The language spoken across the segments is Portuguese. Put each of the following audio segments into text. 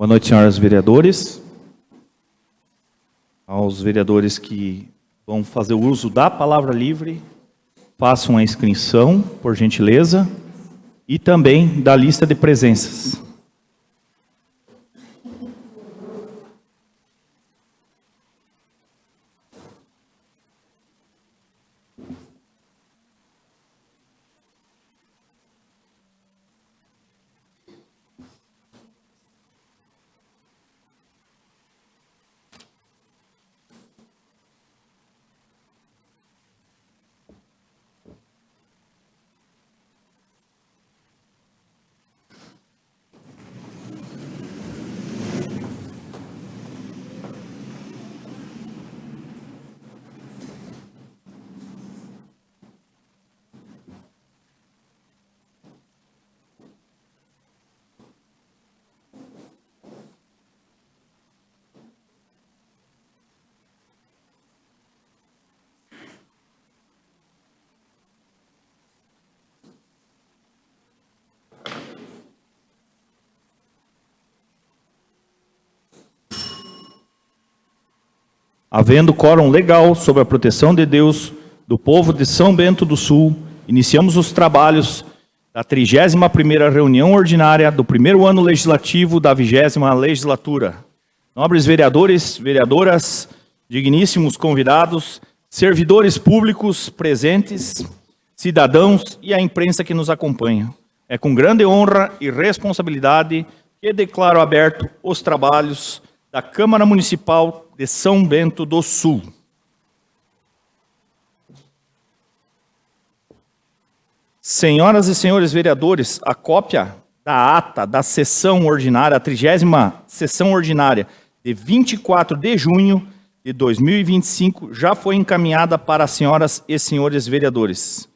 Boa noite, senhoras vereadores. Aos vereadores que vão fazer o uso da palavra livre, façam a inscrição, por gentileza, e também da lista de presenças. Havendo quórum legal sob a proteção de Deus, do povo de São Bento do Sul, iniciamos os trabalhos da 31ª reunião ordinária do primeiro ano legislativo da 20ª legislatura. Nobres vereadores, vereadoras, digníssimos convidados, servidores públicos presentes, cidadãos e a imprensa que nos acompanha. É com grande honra e responsabilidade que declaro aberto os trabalhos da Câmara Municipal de São Bento do Sul. Senhoras e senhores vereadores, a cópia da ata da sessão ordinária, a 30ª sessão ordinária de 24 de junho de 2025, já foi encaminhada para as senhoras e senhores vereadores.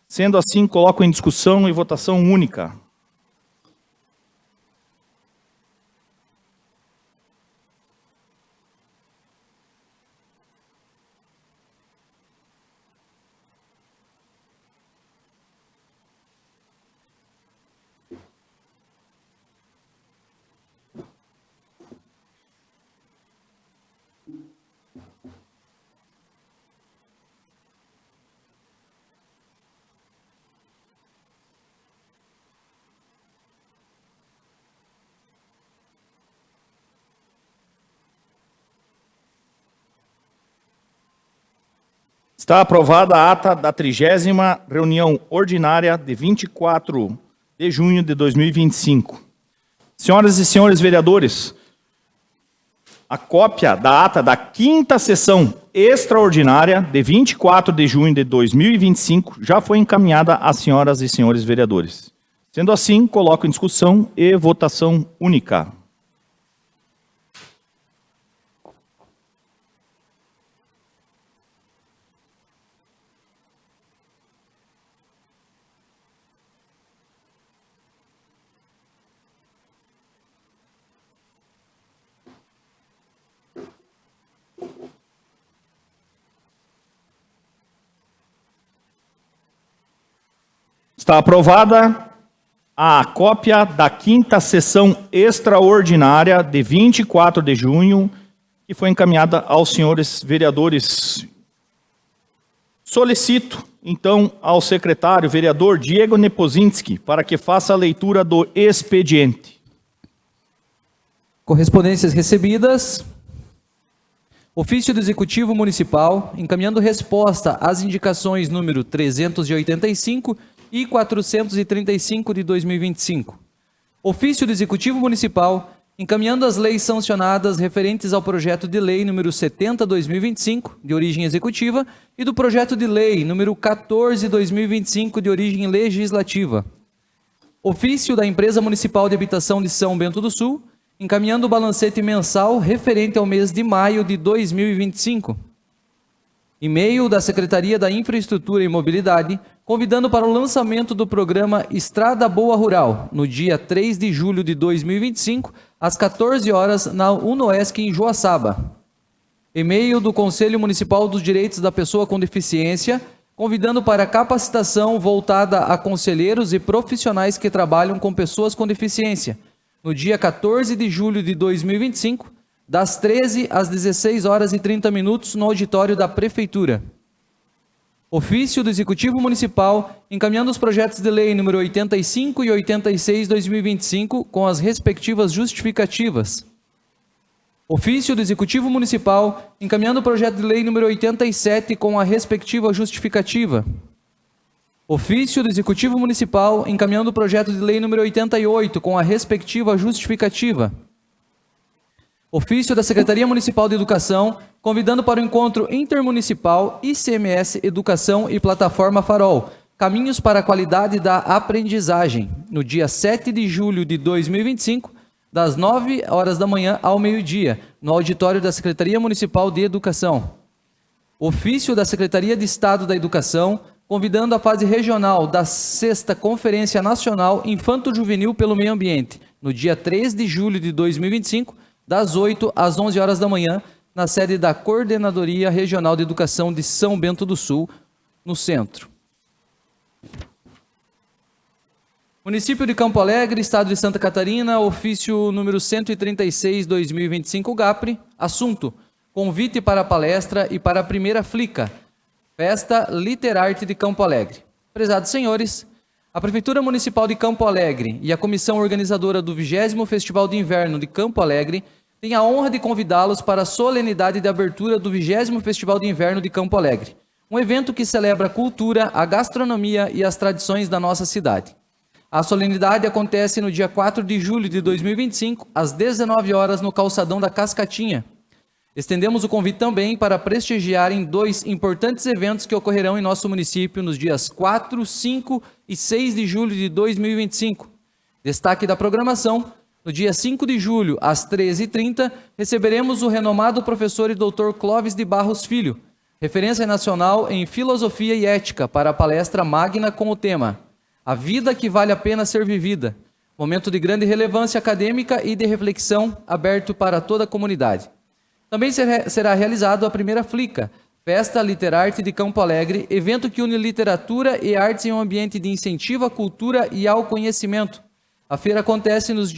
Sendo assim, coloco em discussão e votação única. Está aprovada a ata da 30ª reunião ordinária de 24 de junho de 2025. Senhoras e senhores vereadores, a cópia da ata da 5ª sessão extraordinária de 24 de junho de 2025 já foi encaminhada às senhoras e senhores vereadores. Sendo assim, coloco em discussão e votação única. Está aprovada a cópia da 5ª sessão extraordinária de 24 de junho, que foi encaminhada aos senhores vereadores. Solicito, então, ao secretário vereador Diego Nepozinski para que faça a leitura do expediente. Correspondências recebidas. Ofício do Executivo Municipal, encaminhando resposta às indicações número 385 e 435 de 2025. Ofício do Executivo Municipal, encaminhando as leis sancionadas referentes ao projeto de lei número 70/2025, de origem executiva, e do projeto de lei número 14/2025, de origem legislativa. Ofício da Empresa Municipal de Habitação de São Bento do Sul, encaminhando o balancete mensal referente ao mês de maio de 2025. E-mail da Secretaria da Infraestrutura e Mobilidade, convidando para o lançamento do programa Estrada Boa Rural, no dia 3 de julho de 2025, às 14 horas, na UNOESC, em Joaçaba. E-mail do Conselho Municipal dos Direitos da Pessoa com Deficiência, convidando para capacitação voltada a conselheiros e profissionais que trabalham com pessoas com deficiência, no dia 14 de julho de 2025, das 13 às 16 horas e 30 minutos, no auditório da Prefeitura. Ofício do Executivo Municipal, encaminhando os projetos de lei número 85 e 86/2025, com as respectivas justificativas. Ofício do Executivo Municipal, encaminhando o projeto de lei número 87, com a respectiva justificativa. Ofício do Executivo Municipal, encaminhando o projeto de lei número 88, com a respectiva justificativa. Ofício da Secretaria Municipal de Educação, convidando para o encontro intermunicipal ICMS Educação e Plataforma Farol, Caminhos para a Qualidade da Aprendizagem, no dia 7 de julho de 2025, das 9 horas da manhã ao meio-dia, no auditório da Secretaria Municipal de Educação. Ofício da Secretaria de Estado da Educação, convidando a fase regional da 6ª Conferência Nacional Infanto-Juvenil pelo Meio Ambiente, no dia 3 de julho de 2025, das 8 às 11 horas da manhã, na sede da Coordenadoria Regional de Educação de São Bento do Sul, no centro. Município de Campo Alegre, Estado de Santa Catarina, ofício número 136/2025 GAPRE, assunto: convite para a palestra e para a primeira FLICA, Festa Literarte de Campo Alegre. Prezados senhores, a Prefeitura Municipal de Campo Alegre e a comissão organizadora do 20º Festival de Inverno de Campo Alegre têm a honra de convidá-los para a solenidade de abertura do 20º Festival de Inverno de Campo Alegre, um evento que celebra a cultura, a gastronomia e as tradições da nossa cidade. A solenidade acontece no dia 4 de julho de 2025, às 19 horas, no calçadão da Cascatinha. Estendemos o convite também para prestigiarem 2 importantes eventos que ocorrerão em nosso município nos dias 4, 5 e 6 de julho de 2025. Destaque da programação: no dia 5 de julho, às 13h30, receberemos o renomado professor e doutor Clóvis de Barros Filho, referência nacional em filosofia e ética, para a palestra magna com o tema A Vida que Vale a Pena Ser Vivida, momento de grande relevância acadêmica e de reflexão aberto para toda a comunidade. Também será realizado a primeira FLICA, Festa Literarte de Campo Alegre, evento que une literatura e artes em um ambiente de incentivo à cultura e ao conhecimento. A festa acontece nos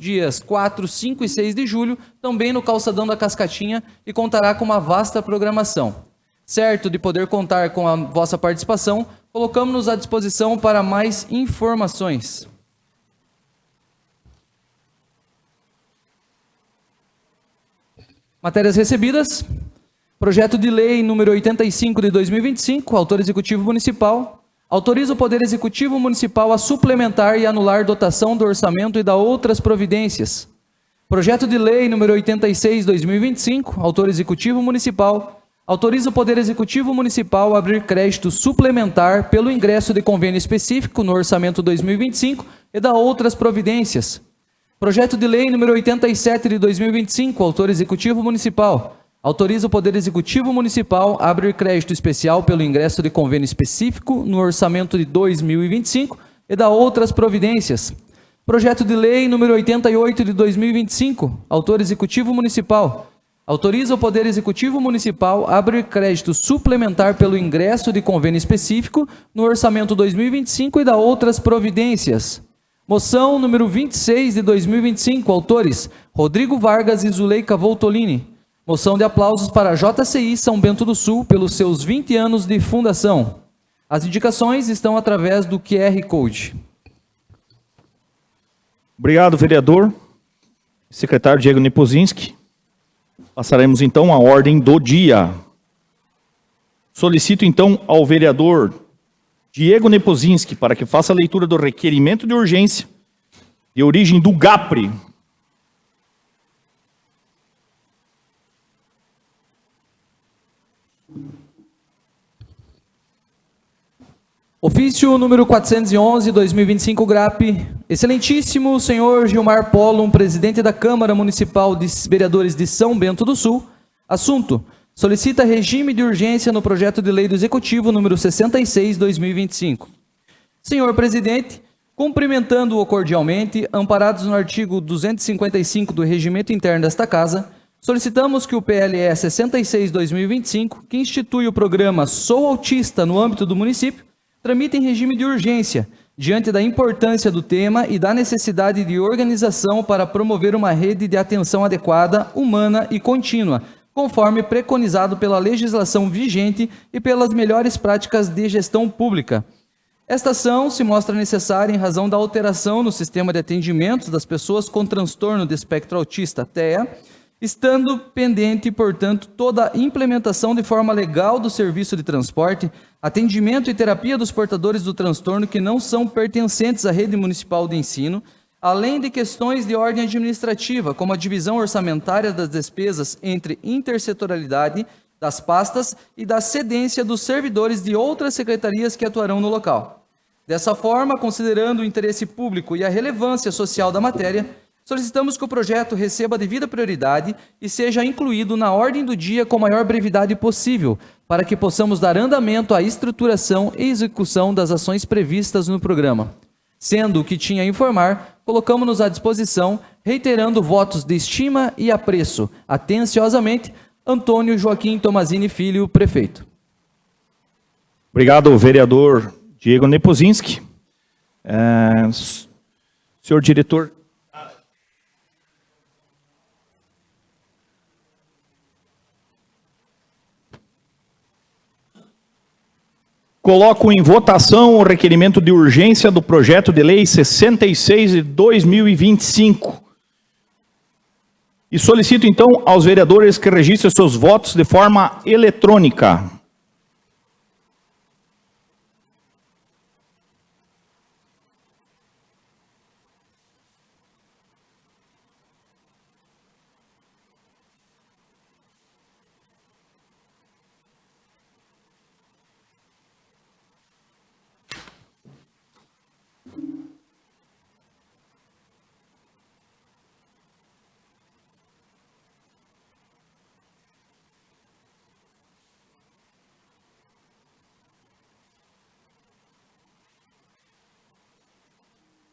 dias 4, 5 e 6 de julho, também no calçadão da Cascatinha, e contará com uma vasta programação. Certo de poder contar com a vossa participação, colocamos-nos à disposição para mais informações. Matérias recebidas: projeto de lei número 85 de 2025, autor executivo municipal, autoriza o Poder Executivo Municipal a suplementar e anular dotação do orçamento e da outras providências. Projeto de lei número 86 de 2025, autor executivo municipal, autoriza o Poder Executivo Municipal a abrir crédito suplementar pelo ingresso de convênio específico no orçamento 2025 e da outras providências. Projeto de lei número 87 de 2025, autor executivo municipal, autoriza o Poder Executivo Municipal a abrir crédito especial pelo ingresso de convênio específico no orçamento de 2025 e da outras providências. Projeto de lei número 88 de 2025, autor executivo municipal, autoriza o Poder Executivo Municipal a abrir crédito suplementar pelo ingresso de convênio específico no orçamento 2025 e da outras providências. Moção número 26 de 2025, autores Rodrigo Vargas e Zuleika Voltolini. Moção de aplausos para a JCI São Bento do Sul pelos seus 20 anos de fundação. As indicações estão através do QR Code. Obrigado, vereador. Secretário Diego Nepozinski. Passaremos então à ordem do dia. Solicito então ao vereador Diego Nepozinski para que faça a leitura do requerimento de urgência de origem do GAPRE. Ofício número 411/2025 GRAPE. Excelentíssimo senhor Gilmar Pollum, presidente da Câmara Municipal de Vereadores de São Bento do Sul. Assunto: solicita regime de urgência no projeto de lei do Executivo número 66/2025. Senhor presidente, cumprimentando-o cordialmente, amparados no artigo 255 do Regimento Interno desta Casa, solicitamos que o PLE 66/2025, que institui o programa Sou Autista no âmbito do município, tramita em regime de urgência, diante da importância do tema e da necessidade de organização para promover uma rede de atenção adequada, humana e contínua, conforme preconizado pela legislação vigente e pelas melhores práticas de gestão pública. Esta ação se mostra necessária em razão da alteração no sistema de atendimentos das pessoas com transtorno de espectro autista, TEA, estando pendente, portanto, toda a implementação de forma legal do serviço de transporte, atendimento e terapia dos portadores do transtorno que não são pertencentes à rede municipal de ensino, além de questões de ordem administrativa, como a divisão orçamentária das despesas entre intersetorialidade das pastas e da cedência dos servidores de outras secretarias que atuarão no local. Dessa forma, considerando o interesse público e a relevância social da matéria, solicitamos que o projeto receba a devida prioridade e seja incluído na ordem do dia com a maior brevidade possível, para que possamos dar andamento à estruturação e execução das ações previstas no programa. Sendo o que tinha a informar, colocamos-nos à disposição, reiterando votos de estima e apreço. Atenciosamente, Antônio Joaquim Tomazini Filho, prefeito. Obrigado, vereador Diego Nepozinski. Senhor diretor. Coloco em votação o requerimento de urgência do projeto de lei 66 de 2025. E solicito, então, aos vereadores que registrem seus votos de forma eletrônica.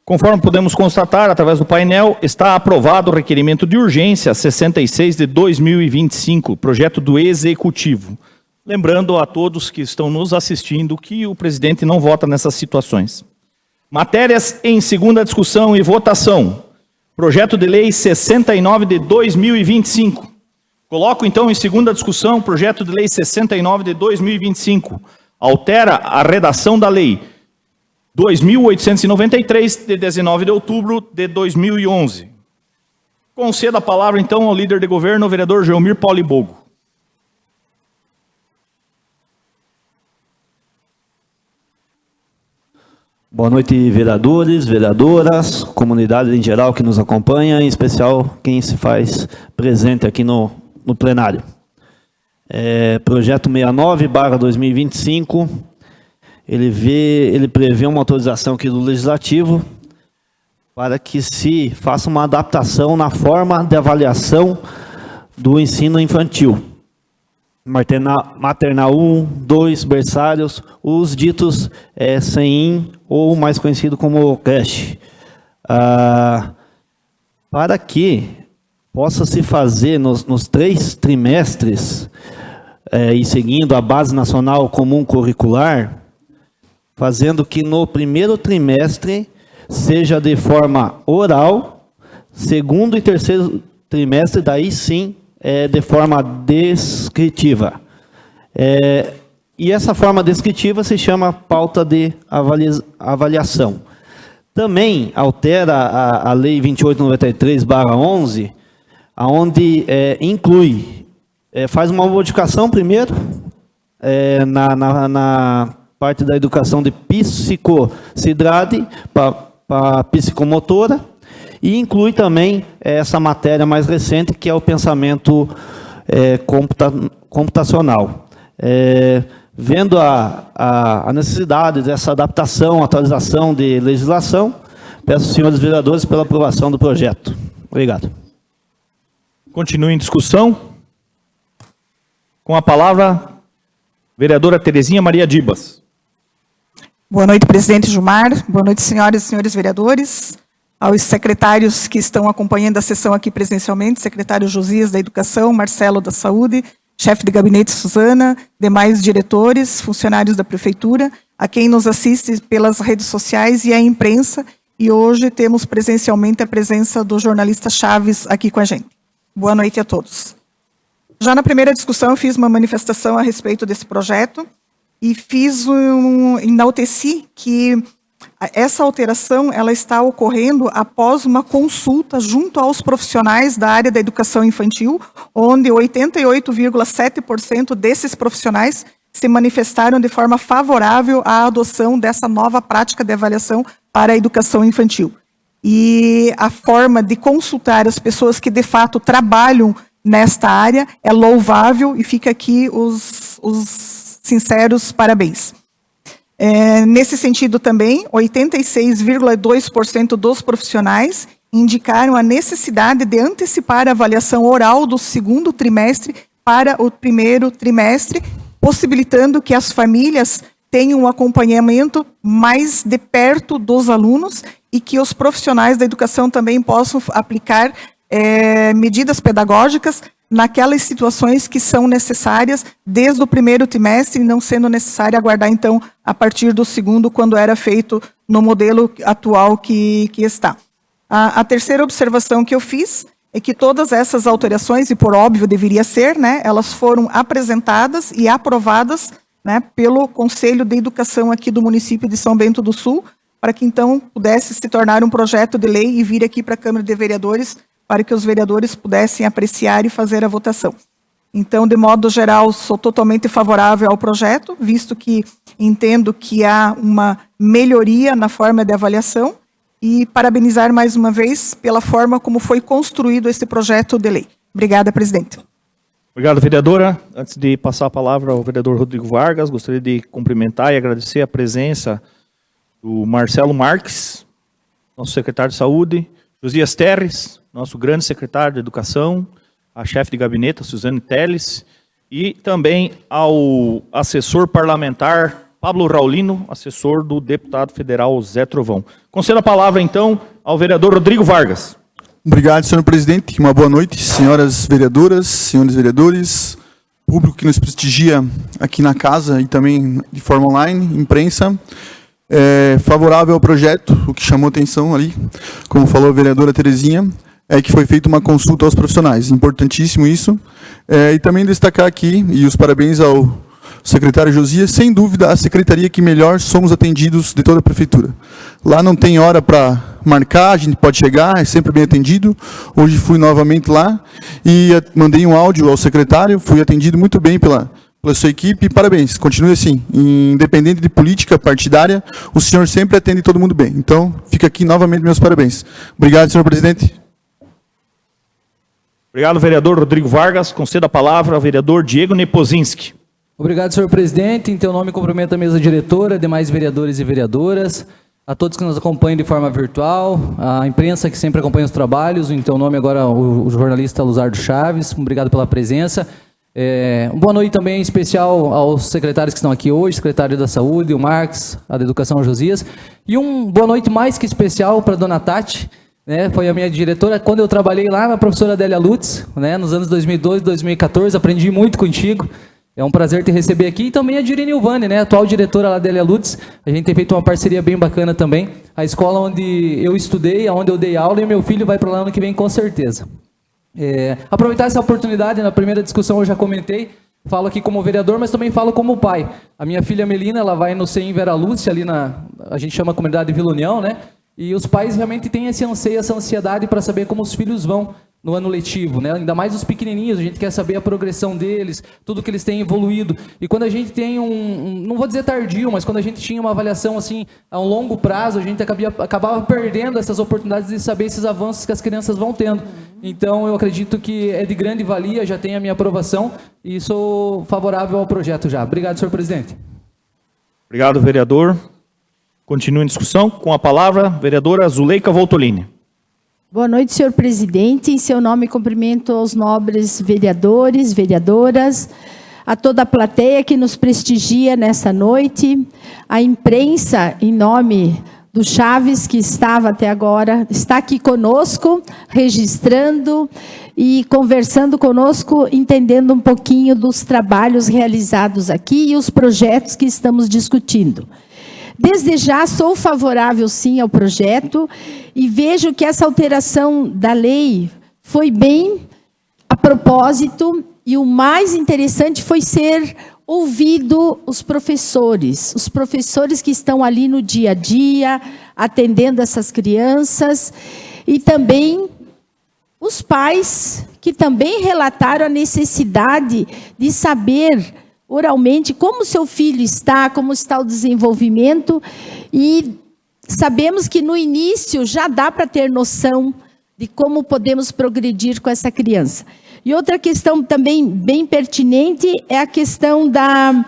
Conforme podemos constatar, através do painel, está aprovado o requerimento de urgência 66 de 2025, projeto do Executivo. Lembrando a todos que estão nos assistindo que o presidente não vota nessas situações. Matérias em segunda discussão e votação. Projeto de lei 69 de 2025. Coloco então em segunda discussão o projeto de lei 69 de 2025. Altera a redação da lei 2.893, de 19 de outubro de 2011. Concedo a palavra, então, ao líder de governo, o vereador Geomir Paulibogo. Boa noite, vereadores, vereadoras, comunidade em geral que nos acompanha, em especial quem se faz presente aqui no plenário. Projeto 69/2025, ele prevê uma autorização aqui do Legislativo para que se faça uma adaptação na forma de avaliação do ensino infantil. Maternal 1, 2, berçários, os ditos CEIM, ou mais conhecido como creche. Para que possa se fazer nos 3 trimestres, e seguindo a Base Nacional Comum Curricular, fazendo que no primeiro trimestre seja de forma oral, segundo e terceiro trimestre, daí sim, de forma descritiva. E essa forma descritiva se chama pauta de avaliação. Também altera a Lei 2893/11, onde inclui, faz uma modificação primeiro na parte da educação de psicocidade para psicomotora, e inclui também essa matéria mais recente, que é o pensamento computacional. Vendo a necessidade dessa adaptação, atualização de legislação, peço aos senhores vereadores pela aprovação do projeto. Obrigado. Continue em discussão. Com a palavra, vereadora Terezinha Maria Dibas. Boa noite, presidente Gilmar. Boa noite, senhoras e senhores vereadores. Aos secretários que estão acompanhando a sessão aqui presencialmente, secretário Josias da Educação, Marcelo da Saúde, chefe de gabinete Suzana, demais diretores, funcionários da Prefeitura. a quem nos assiste pelas redes sociais e a imprensa. E hoje temos presencialmente a presença do jornalista Chaves aqui com a gente. Boa noite a todos. Já na primeira discussão eu fiz uma manifestação a respeito desse projeto e enalteci que essa alteração ela está ocorrendo após uma consulta junto aos profissionais da área da educação infantil, onde 88,7% desses profissionais se manifestaram de forma favorável à adoção dessa nova prática de avaliação para a educação infantil. E a forma de consultar as pessoas que de fato trabalham nesta área é louvável e fica aqui os sinceros parabéns. Nesse sentido também, 86,2% dos profissionais indicaram a necessidade de antecipar a avaliação oral do segundo trimestre para o primeiro trimestre, possibilitando que as famílias tenham um acompanhamento mais de perto dos alunos e que os profissionais da educação também possam aplicar medidas pedagógicas naquelas situações que são necessárias desde o primeiro trimestre, não sendo necessário aguardar, então, a partir do segundo, quando era feito no modelo atual que está. A terceira observação que eu fiz é que todas essas alterações, e por óbvio deveria ser, né, elas foram apresentadas e aprovadas, né, pelo Conselho de Educação aqui do município de São Bento do Sul, para que então pudesse se tornar um projeto de lei e vir aqui para a Câmara de Vereadores, para que os vereadores pudessem apreciar e fazer a votação. Então, de modo geral, sou totalmente favorável ao projeto, visto que entendo que há uma melhoria na forma de avaliação, e parabenizar mais uma vez pela forma como foi construído esse projeto de lei. Obrigada, presidente. Obrigado, vereadora. Antes de passar a palavra ao vereador Rodrigo Vargas, gostaria de cumprimentar e agradecer a presença do Marcelo Marques, nosso secretário de Saúde, Josias Terres, nosso grande secretário de Educação, a chefe de gabinete, a Suzane Teles, e também ao assessor parlamentar Pablo Raulino, assessor do deputado federal Zé Trovão. Concedo a palavra, então, ao vereador Rodrigo Vargas. Obrigado, senhor presidente. Uma boa noite, senhoras vereadoras, senhores vereadores, público que nos prestigia aqui na casa e também de forma online, imprensa. Favorável ao projeto, o que chamou atenção ali, como falou a vereadora Terezinha, é que foi feita uma consulta aos profissionais. Importantíssimo isso. E também destacar aqui, e os parabéns ao secretário Josias, sem dúvida a secretaria que melhor somos atendidos de toda a prefeitura. Lá não tem hora para marcar, a gente pode chegar, é sempre bem atendido. Hoje fui novamente lá e mandei um áudio ao secretário, fui atendido muito bem pela sua equipe, parabéns, continue assim, independente de política partidária, o senhor sempre atende todo mundo bem. Então, fica aqui novamente meus parabéns. Obrigado, senhor presidente. Obrigado, vereador Rodrigo Vargas. Concedo a palavra ao vereador Diego Nepozinski. Obrigado, senhor presidente. Em teu nome, cumprimento a mesa diretora, demais vereadores e vereadoras, a todos que nos acompanham de forma virtual, a imprensa que sempre acompanha os trabalhos, em teu nome agora o jornalista Luzardo Chaves, obrigado pela presença. Boa noite também em especial aos secretários que estão aqui hoje, secretário da Saúde, o Marcos, a da Educação, o Josias, e boa noite mais que especial para a dona Tati, né, foi a minha diretora, quando eu trabalhei lá na professora Adélia Lutz, né, nos anos 2012 e 2014, aprendi muito contigo, é um prazer te receber aqui, e também a Direne Ilvani, né, atual diretora lá da Adélia Lutz, a gente tem feito uma parceria bem bacana também, a escola onde eu estudei, onde eu dei aula, e meu filho vai para lá ano que vem com certeza. Aproveitar essa oportunidade, na primeira discussão eu já comentei, falo aqui como vereador, mas também falo como pai. A minha filha Melina, ela vai no CEIM Vera Lúcia, ali a gente chama a comunidade Vila União, né? E os pais realmente têm esse anseio, essa ansiedade para saber como os filhos vão no ano letivo, né? Ainda mais os pequenininhos, a gente quer saber a progressão deles, tudo que eles têm evoluído. E quando a gente tem não vou dizer tardio, mas quando a gente tinha uma avaliação assim a um longo prazo, a gente acabava perdendo essas oportunidades de saber esses avanços que as crianças vão tendo. Então eu acredito que é de grande valia, já tem a minha aprovação e sou favorável ao projeto já. Obrigado, senhor presidente. Obrigado, vereador. Continua em discussão. Com a palavra, vereadora Zuleika Voltolini. Boa noite, senhor presidente. Em seu nome, cumprimento aos nobres vereadores, vereadoras, a toda a plateia que nos prestigia nessa noite, a imprensa, em nome do Chaves, que estava até agora, está aqui conosco, registrando e conversando conosco, entendendo um pouquinho dos trabalhos realizados aqui e os projetos que estamos discutindo. Desde já sou favorável, sim, ao projeto e vejo que essa alteração da lei foi bem a propósito e o mais interessante foi ser ouvido os professores que estão ali no dia a dia, atendendo essas crianças, e também os pais que também relataram a necessidade de saber oralmente como seu filho está, como está o desenvolvimento, e sabemos que no início já dá para ter noção de como podemos progredir com essa criança. E outra questão também bem pertinente é a questão da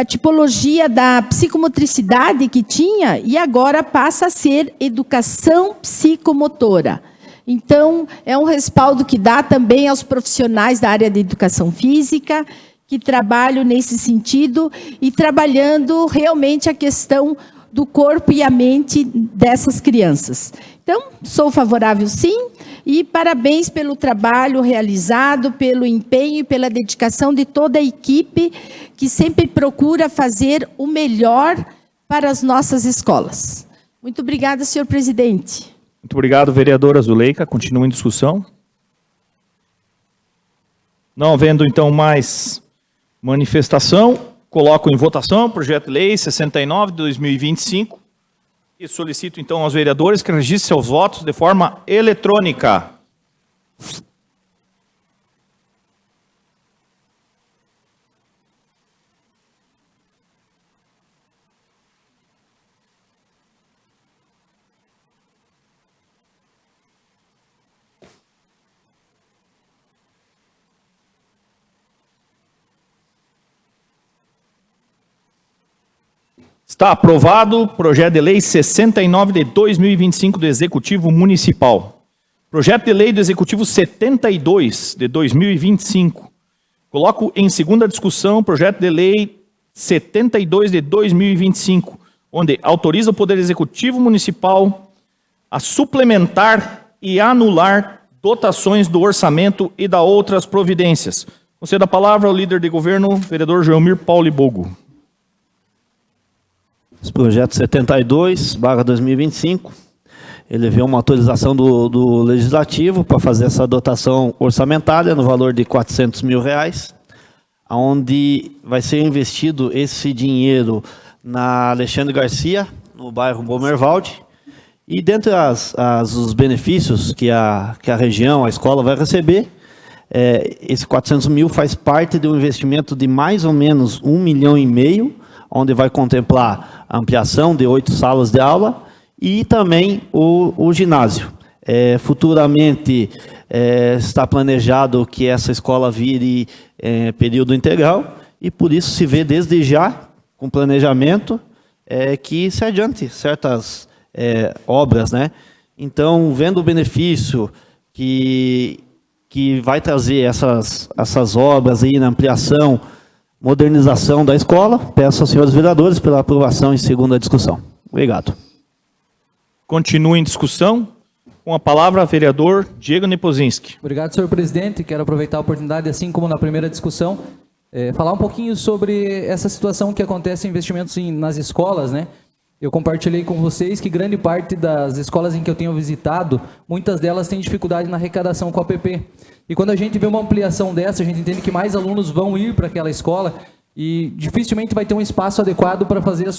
tipologia da psicomotricidade que tinha e agora passa a ser educação psicomotora. Então, é um respaldo que dá também aos profissionais da área de educação física, que trabalham nesse sentido e trabalhando realmente a questão do corpo e a mente dessas crianças. Então, sou favorável sim, e parabéns pelo trabalho realizado, pelo empenho e pela dedicação de toda a equipe que sempre procura fazer o melhor para as nossas escolas. Muito obrigada, senhor presidente. Muito obrigado, vereadora Zuleika. Continua em discussão. Não havendo, então, mais manifestação, coloco em votação o projeto de lei 69 de 2025 e solicito, então, aos vereadores que registrem seus votos de forma eletrônica. Está aprovado o projeto de lei 69 de 2025 do Executivo Municipal. Projeto de lei do Executivo 72 de 2025. Coloco em segunda discussão o projeto de lei 72 de 2025, onde autoriza o Poder Executivo Municipal a suplementar e anular dotações do orçamento e da outras providências. Concedo a palavra ao líder de governo, vereador Joelmir Pauli Bogo. Esse projeto 72/2025, ele vê uma autorização do Legislativo para fazer essa dotação orçamentária no valor de R$400 mil, onde vai ser investido esse dinheiro na Alexandre Garcia, no bairro Bomervalde, e dentre os benefícios que a região, a escola vai receber, esse R$400 mil faz parte de um investimento de mais ou menos R$1,5 milhão, onde vai contemplar a ampliação de 8 salas de aula e também o ginásio. Futuramente está planejado que essa escola vire período integral e por isso se vê desde já, com planejamento, que se adiante certas obras, né? Então, vendo o benefício que vai trazer essas obras aí na ampliação, modernização da escola, peço aos senhores vereadores pela aprovação em segunda discussão. Obrigado. Continua em discussão. Com a palavra, vereador Diego Nepozinski. Obrigado, senhor presidente. Quero aproveitar a oportunidade, assim como na primeira discussão, falar um pouquinho sobre essa situação que acontece em investimentos nas escolas, né? Eu compartilhei com vocês que grande parte das escolas em que eu tenho visitado, muitas delas têm dificuldade na arrecadação com a APP. E quando a gente vê uma ampliação dessa, a gente entende que mais alunos vão ir para aquela escola e dificilmente vai ter um espaço adequado para fazer as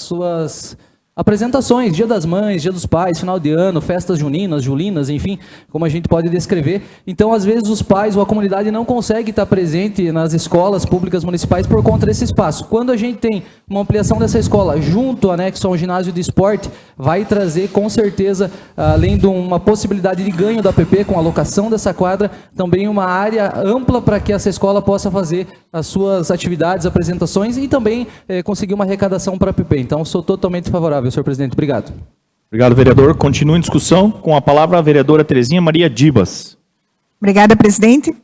suas apresentações, Dia das Mães, Dia dos Pais, final de ano, festas juninas, julinas, enfim, como a gente pode descrever. Então, às vezes, os pais ou a comunidade não consegue estar presente nas escolas públicas municipais por conta desse espaço. Quando a gente tem uma ampliação dessa escola junto, anexo a um ginásio de esporte, vai trazer, com certeza, além de uma possibilidade de ganho da APP com a alocação dessa quadra, também uma área ampla para que essa escola possa fazer as suas atividades, apresentações e também conseguir uma arrecadação para a APP. Então, sou totalmente favorável, senhor presidente. Obrigado. Obrigado, vereador. Continua em discussão. Com a palavra, a vereadora Terezinha Maria Dibas. Obrigada, presidente.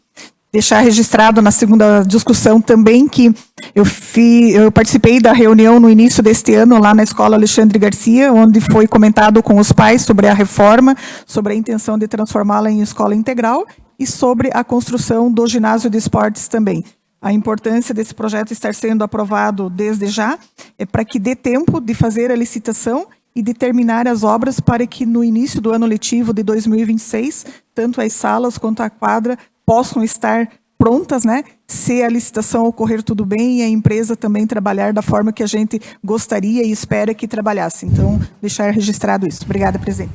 Deixar registrado na segunda discussão também que eu participei da reunião no início deste ano lá na Escola Alexandre Garcia, onde foi comentado com os pais sobre a reforma, sobre a intenção de transformá-la em escola integral e sobre a construção do ginásio de esportes também. a importância desse projeto estar sendo aprovado desde já, é para que dê tempo de fazer a licitação e de terminar as obras para que no início do ano letivo de 2026, tanto as salas quanto a quadra possam estar prontas, né? Se a licitação ocorrer tudo bem e a empresa também trabalhar da forma que a gente gostaria e espera que trabalhasse. Então, deixar registrado isso. Obrigada, presidente.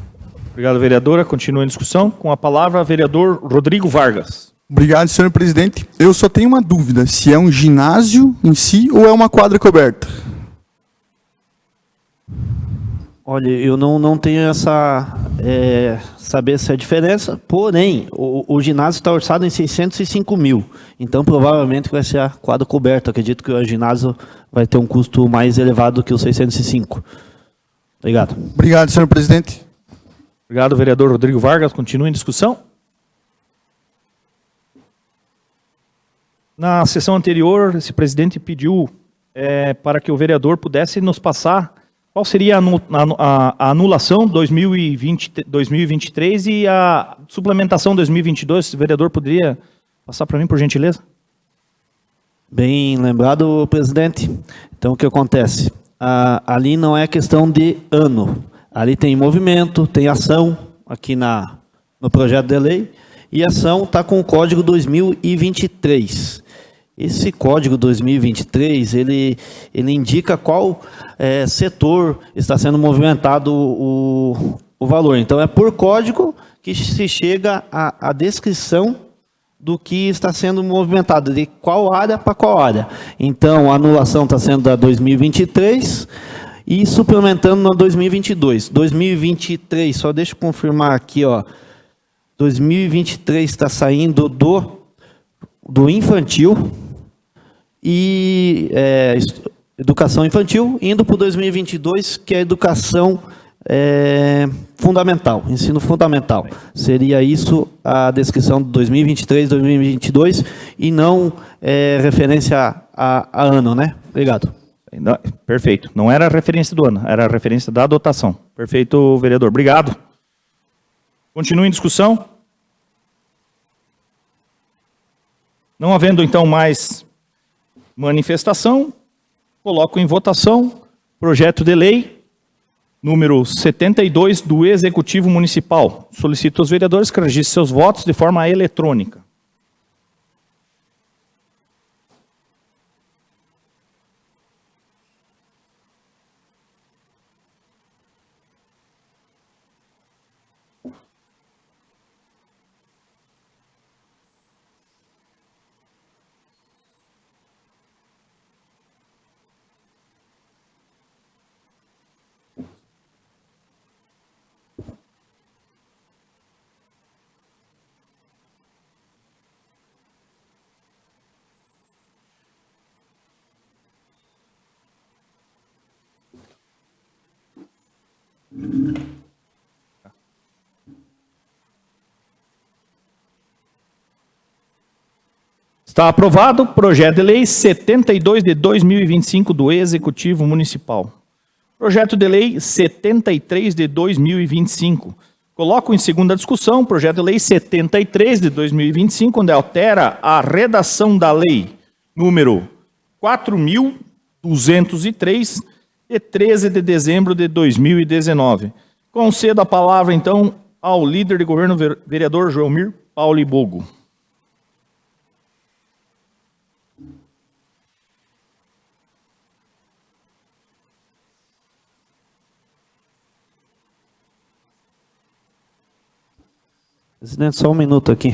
Obrigado, vereadora. Continua a discussão. Com a palavra, vereador Rodrigo Vargas. Obrigado, senhor presidente. Eu só tenho uma dúvida, se é um ginásio em si ou é uma quadra coberta? Olha, eu não tenho essa... saber essa diferença, porém, o ginásio está orçado em 605 mil, então provavelmente vai ser a quadra coberta. Acredito que o ginásio vai ter um custo mais elevado que os 605. Obrigado. Obrigado, senhor presidente. Obrigado, vereador Rodrigo Vargas. Continua em discussão. Na sessão anterior, esse presidente pediu para que o vereador pudesse nos passar qual seria a anulação 2023 e a suplementação 2022. O vereador poderia passar para mim, por gentileza? Bem lembrado, presidente. Então, o que acontece? Ali não é questão de ano. Ali tem movimento, tem ação aqui no projeto de lei, e a ação está com o código 2023. Esse código 2023, ele indica qual setor está sendo movimentado o valor. Então, é por código que se chega à descrição do que está sendo movimentado, de qual área para qual área. Então, a anulação está sendo da 2023 e suplementando na 2022. 2023, só deixa eu confirmar aqui, ó. 2023 está saindo do infantil e educação infantil, indo para o 2022, que é educação fundamental, ensino fundamental. Seria isso a descrição de 2023, 2022, e não referência a ano, né? Obrigado. Perfeito. Não era a referência do ano, era a referência da dotação. Perfeito, vereador. Obrigado. Continua em discussão. Não havendo, então, mais manifestação, coloco em votação projeto de lei número 72 do Executivo Municipal. Solicito aos vereadores que registrem seus votos de forma eletrônica. Está aprovado o projeto de lei 72 de 2025 do Executivo Municipal. Projeto de lei 73 de 2025. Coloco em segunda discussão o projeto de lei 73 de 2025, onde altera a redação da lei número 4.203, de 13 de dezembro de 2019. Concedo a palavra, então, ao líder de governo, vereador Joelmir Pauli Bogo. Presidente, só um minuto aqui.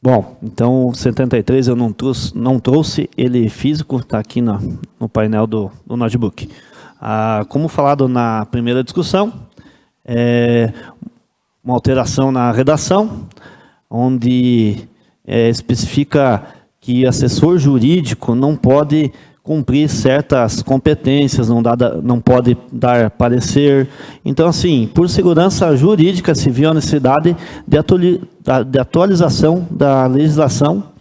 Bom, então 73 eu não trouxe ele físico, está aqui no painel do notebook. Como falado na primeira discussão, uma alteração na redação, onde especifica que assessor jurídico não pode cumprir certas competências, não pode dar parecer. Então, assim, por segurança jurídica, se viu a necessidade de atualização da legislação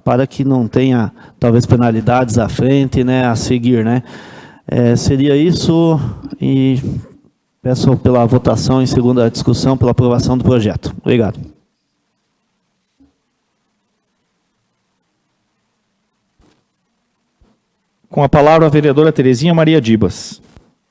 para que não tenha, talvez, penalidades à frente, né, a seguir, né. Seria isso, e peço pela votação em segunda discussão, pela aprovação do projeto. Obrigado. Com a palavra a vereadora Terezinha Maria Dibas.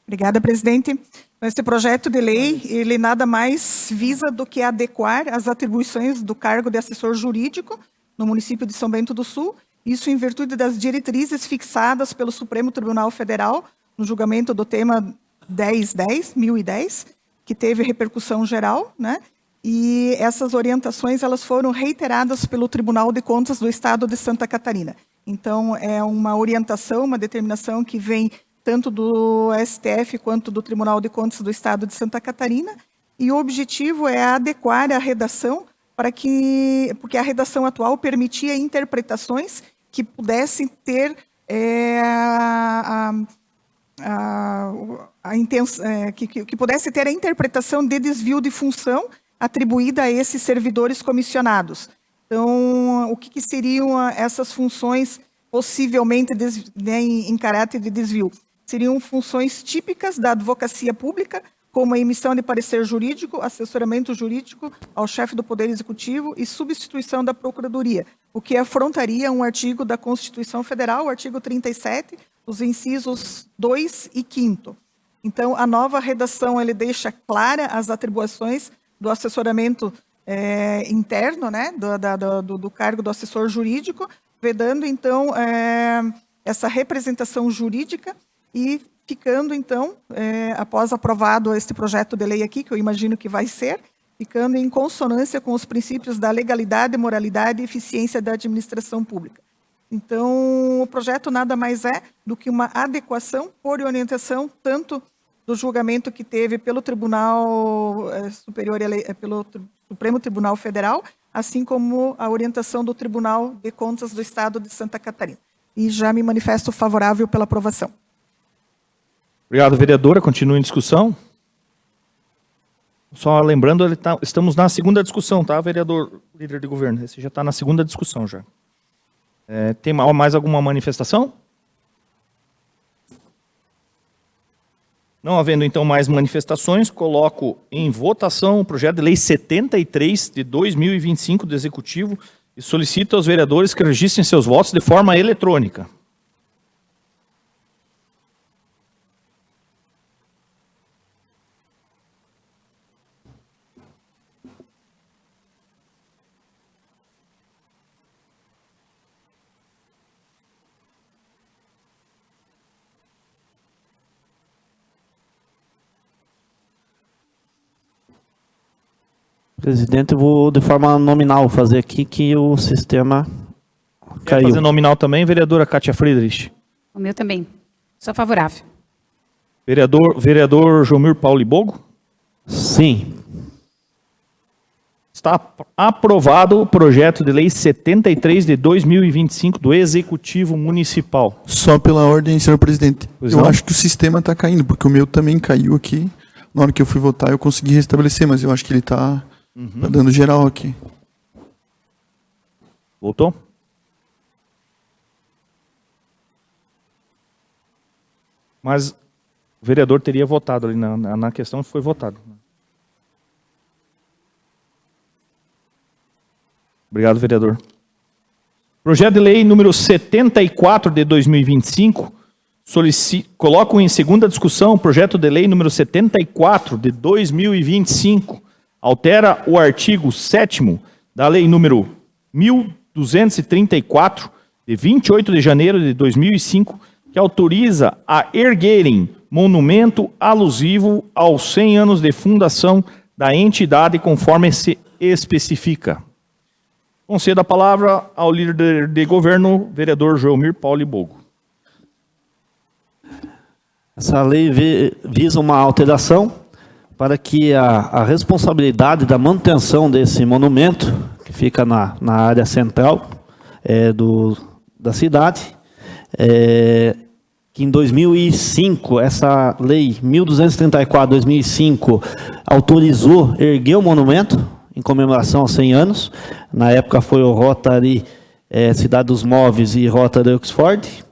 Obrigada, presidente. Este projeto de lei, ele nada mais visa do que adequar as atribuições do cargo de assessor jurídico no município de São Bento do Sul, isso em virtude das diretrizes fixadas pelo Supremo Tribunal Federal no julgamento do tema 1010, que teve repercussão geral, né? E essas orientações, elas foram reiteradas pelo Tribunal de Contas do Estado de Santa Catarina. Então, é uma orientação, uma determinação que vem tanto do STF quanto do Tribunal de Contas do Estado de Santa Catarina, e o objetivo é adequar a redação porque a redação atual permitia interpretações que pudessem ter que pudesse ter a interpretação de desvio de função atribuída a esses servidores comissionados. Então, o que seriam essas funções possivelmente em caráter de desvio? Seriam funções típicas da advocacia pública, como a emissão de parecer jurídico, assessoramento jurídico ao chefe do Poder Executivo e substituição da Procuradoria, o que afrontaria um artigo da Constituição Federal, o artigo 37, os incisos 2 e 5º. Então, a nova redação ele deixa clara as atribuições do assessoramento interno, né, do cargo do assessor jurídico, vedando, então, essa representação jurídica e ficando, então, após aprovado este projeto de lei aqui, que eu imagino que vai ser, ficando em consonância com os princípios da legalidade, moralidade e eficiência da administração pública. Então, o projeto nada mais é do que uma adequação por orientação tanto do julgamento que teve pelo Tribunal Superior, pelo Supremo Tribunal Federal, assim como a orientação do Tribunal de Contas do Estado de Santa Catarina. E já me manifesto favorável pela aprovação. Obrigado, vereadora. Continua em discussão. Só lembrando, estamos na segunda discussão, tá, vereador líder de governo? Esse já está na segunda discussão já. Tem mais alguma manifestação? Não havendo, então, mais manifestações, coloco em votação o projeto de lei 73 de 2025 do Executivo e solicito aos vereadores que registrem seus votos de forma eletrônica. Presidente, eu vou de forma nominal fazer aqui que o sistema caiu. Quer fazer nominal também, vereadora Kátia Friedrich? O meu também. Sou favorável. Vereador Jomir Paulo Bogo? Sim. Está aprovado o projeto de lei 73 de 2025 do Executivo Municipal. Só pela ordem, senhor presidente. Pois eu não? acho que o sistema está caindo, porque o meu também caiu aqui. Na hora que eu fui votar, eu consegui restabelecer, mas eu acho que ele está dando geral aqui. Voltou? Mas o vereador teria votado ali na questão, foi votado. Obrigado, vereador. Projeto de lei número 74 de 2025, coloco em segunda discussão o projeto de lei número 74 de 2025, altera o artigo 7º da lei número 1234, de 28 de janeiro de 2005, que autoriza a erguerem monumento alusivo aos 100 anos de fundação da entidade, conforme se especifica. Concedo a palavra ao líder de governo, vereador Jomir Paulo Bogo. Essa lei visa uma alteração para que a responsabilidade da manutenção desse monumento, que fica na área central da cidade, que em 2005, essa lei 1234/2005 autorizou erguer o monumento em comemoração aos 100 anos. Na época foi o Rotary Cidade dos Móveis e Rotary Oxford.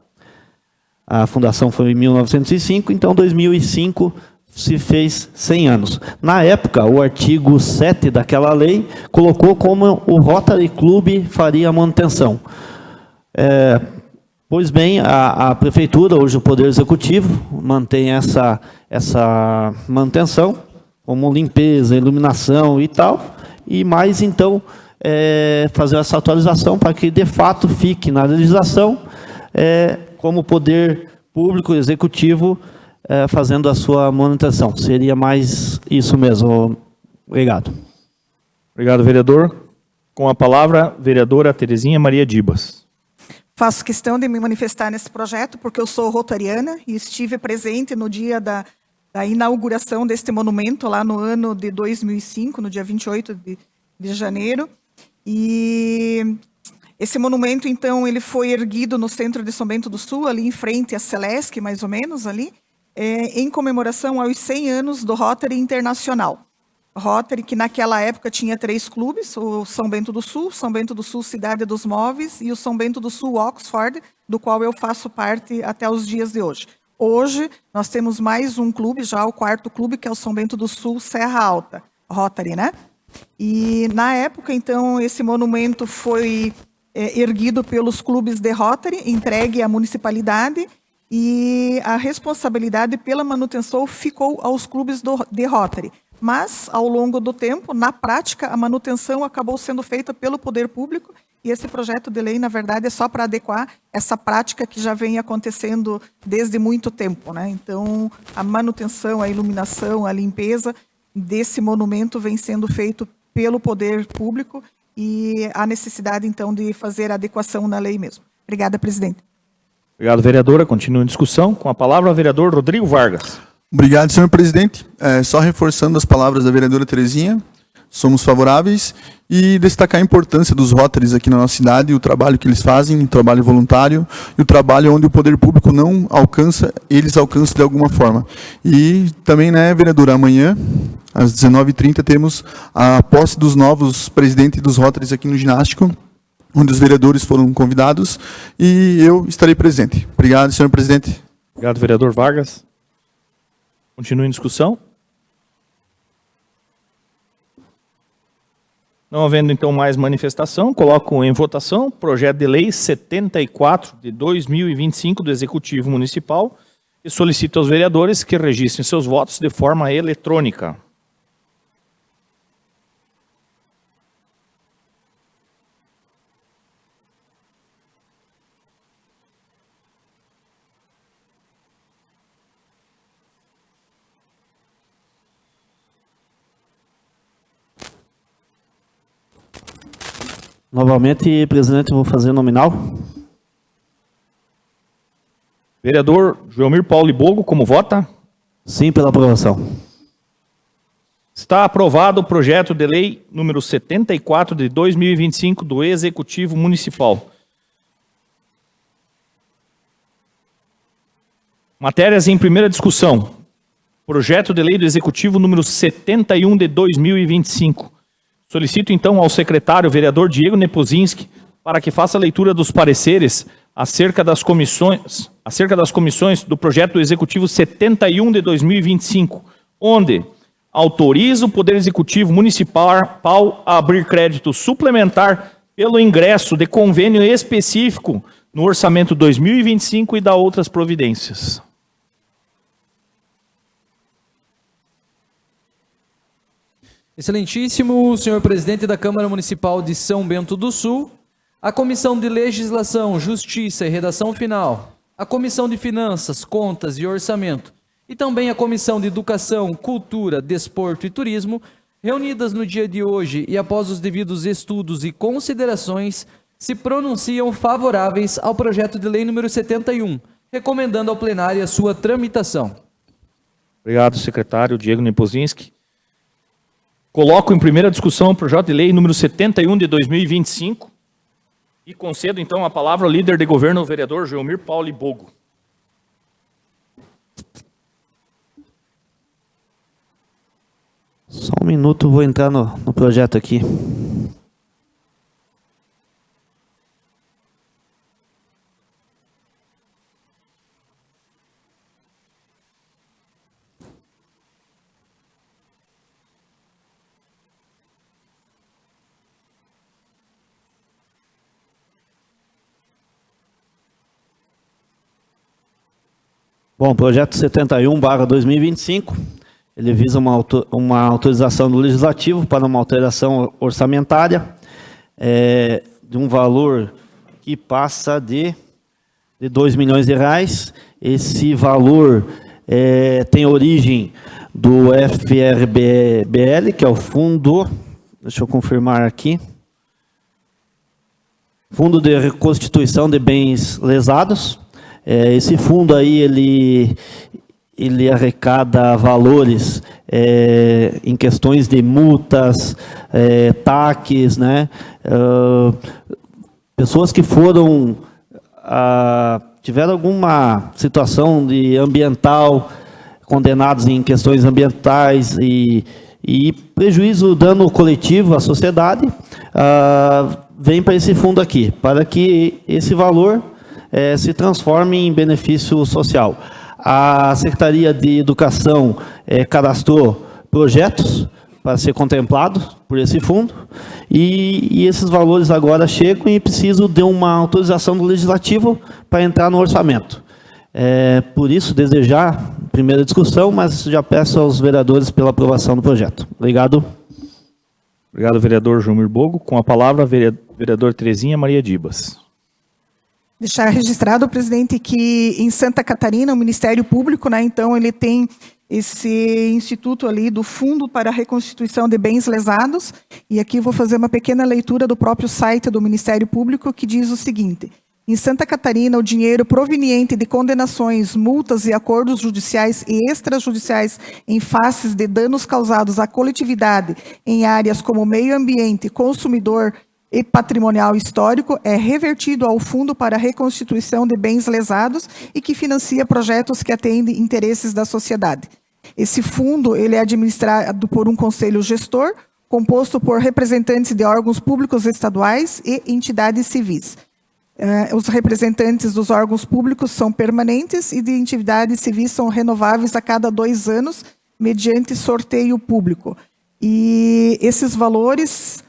A fundação foi em 1905, então 2005 se fez 100 anos. Na época, o artigo 7 daquela lei colocou como o Rotary Club faria a manutenção. Pois bem, a Prefeitura, hoje o Poder Executivo, mantém essa manutenção, como limpeza, iluminação e tal, e mais, então, fazer essa atualização para que, de fato, fique na legislação como Poder Público Executivo fazendo a sua manutenção. Seria mais isso mesmo. Obrigado. Obrigado, vereador. Com a palavra, vereadora Terezinha Maria Dibas. Faço questão de me manifestar nesse projeto, porque eu sou rotariana e estive presente no dia da inauguração deste monumento, lá no ano de 2005, no dia 28 de janeiro. E esse monumento, então, ele foi erguido no centro de São Bento do Sul, ali em frente à Celesc, mais ou menos, ali, em comemoração aos 100 anos do Rotary Internacional. Rotary, que naquela época tinha 3 clubes, o São Bento do Sul Cidade dos Móveis e o São Bento do Sul Oxford, do qual eu faço parte até os dias de hoje. Hoje, nós temos mais um clube, já o 4º clube, que é o São Bento do Sul Serra Alta, Rotary, né? E na época, então, esse monumento foi erguido pelos clubes de Rotary, entregue à municipalidade, e a responsabilidade pela manutenção ficou aos clubes de Rotary. Mas, ao longo do tempo, na prática, a manutenção acabou sendo feita pelo poder público, e esse projeto de lei, na verdade, é só para adequar essa prática que já vem acontecendo desde muito tempo, né? Então, a manutenção, a iluminação, a limpeza desse monumento vem sendo feito pelo poder público, e há necessidade, então, de fazer a adequação na lei mesmo. Obrigada, presidente. Obrigado, vereadora. Continua a discussão. Com a palavra, o vereador Rodrigo Vargas. Obrigado, senhor presidente. Só reforçando as palavras da vereadora Terezinha, somos favoráveis, e destacar a importância dos Rotaries aqui na nossa cidade, o trabalho que eles fazem, o trabalho voluntário, e o trabalho onde o poder público não alcança, eles alcançam de alguma forma. E também, né, vereadora, amanhã, às 19h30, temos a posse dos novos presidentes dos Rotaries aqui no ginástico, onde os vereadores foram convidados, e eu estarei presente. Obrigado, senhor presidente. Obrigado, vereador Vargas. Continua em discussão. Não havendo, então, mais manifestação, coloco em votação projeto de lei 74 de 2025 do Executivo Municipal e solicito aos vereadores que registrem seus votos de forma eletrônica. Novamente, presidente, eu vou fazer nominal. Vereador Joelmir Paulo Ibogo, como vota? Sim, pela aprovação. Está aprovado o projeto de lei número 74 de 2025 do Executivo Municipal. Matérias em primeira discussão. Projeto de lei do Executivo número 71 de 2025. Solicito, então, ao secretário, vereador Diego Nepozinski, para que faça a leitura dos pareceres acerca das comissões do projeto do Executivo 71 de 2025, onde autoriza o Poder Executivo Municipal a abrir crédito suplementar pelo ingresso de convênio específico no orçamento 2025 e da outras providências. Excelentíssimo senhor presidente da Câmara Municipal de São Bento do Sul, a Comissão de Legislação, Justiça e Redação Final, a Comissão de Finanças, Contas e Orçamento e também a Comissão de Educação, Cultura, Desporto e Turismo, reunidas no dia de hoje e após os devidos estudos e considerações, se pronunciam favoráveis ao projeto de lei número 71, recomendando ao plenário a sua tramitação. Obrigado, secretário Diego Nepozinski. Coloco em primeira discussão o projeto de lei número 71 de 2025 E concedo, então, a palavra ao líder de governo, o vereador Geomir Pauli Bogo. Só um minuto, vou entrar no projeto aqui. Bom, o projeto 71/2025, ele visa uma autorização do Legislativo para uma alteração orçamentária de um valor que passa de R$2 milhões. Esse valor tem origem do FRBL, que é o fundo, deixa eu confirmar aqui, Fundo de Reconstituição de Bens Lesados. Esse fundo aí, ele arrecada valores em questões de multas, taxes, né? Pessoas que foram, tiveram alguma situação de ambiental, condenados em questões ambientais e prejuízo, dano coletivo à sociedade, vem para esse fundo aqui, para que esse valor se transforme em benefício social. A Secretaria de Educação cadastrou projetos para ser contemplados por esse fundo e esses valores agora chegam e precisam de uma autorização do Legislativo para entrar no orçamento. Por isso, desejar primeira discussão, mas já peço aos vereadores pela aprovação do projeto. Obrigado. Obrigado, vereador Geomir Bogo. Com a palavra, vereador Terezinha Maria Dibas. Deixar registrado, presidente, que em Santa Catarina, o Ministério Público, né, então, ele tem esse instituto ali do Fundo para a Reconstituição de Bens Lesados, e aqui vou fazer uma pequena leitura do próprio site do Ministério Público, que diz o seguinte: em Santa Catarina, o dinheiro proveniente de condenações, multas e acordos judiciais e extrajudiciais em faces de danos causados à coletividade em áreas como meio ambiente, consumidor e patrimonial histórico é revertido ao Fundo para a Reconstituição de Bens Lesados e que financia projetos que atendem interesses da sociedade. Esse fundo ele é administrado por um conselho gestor, composto por representantes de órgãos públicos estaduais e entidades civis. Os representantes dos órgãos públicos são permanentes e de entidades civis são renováveis a cada 2 anos, mediante sorteio público. E esses valores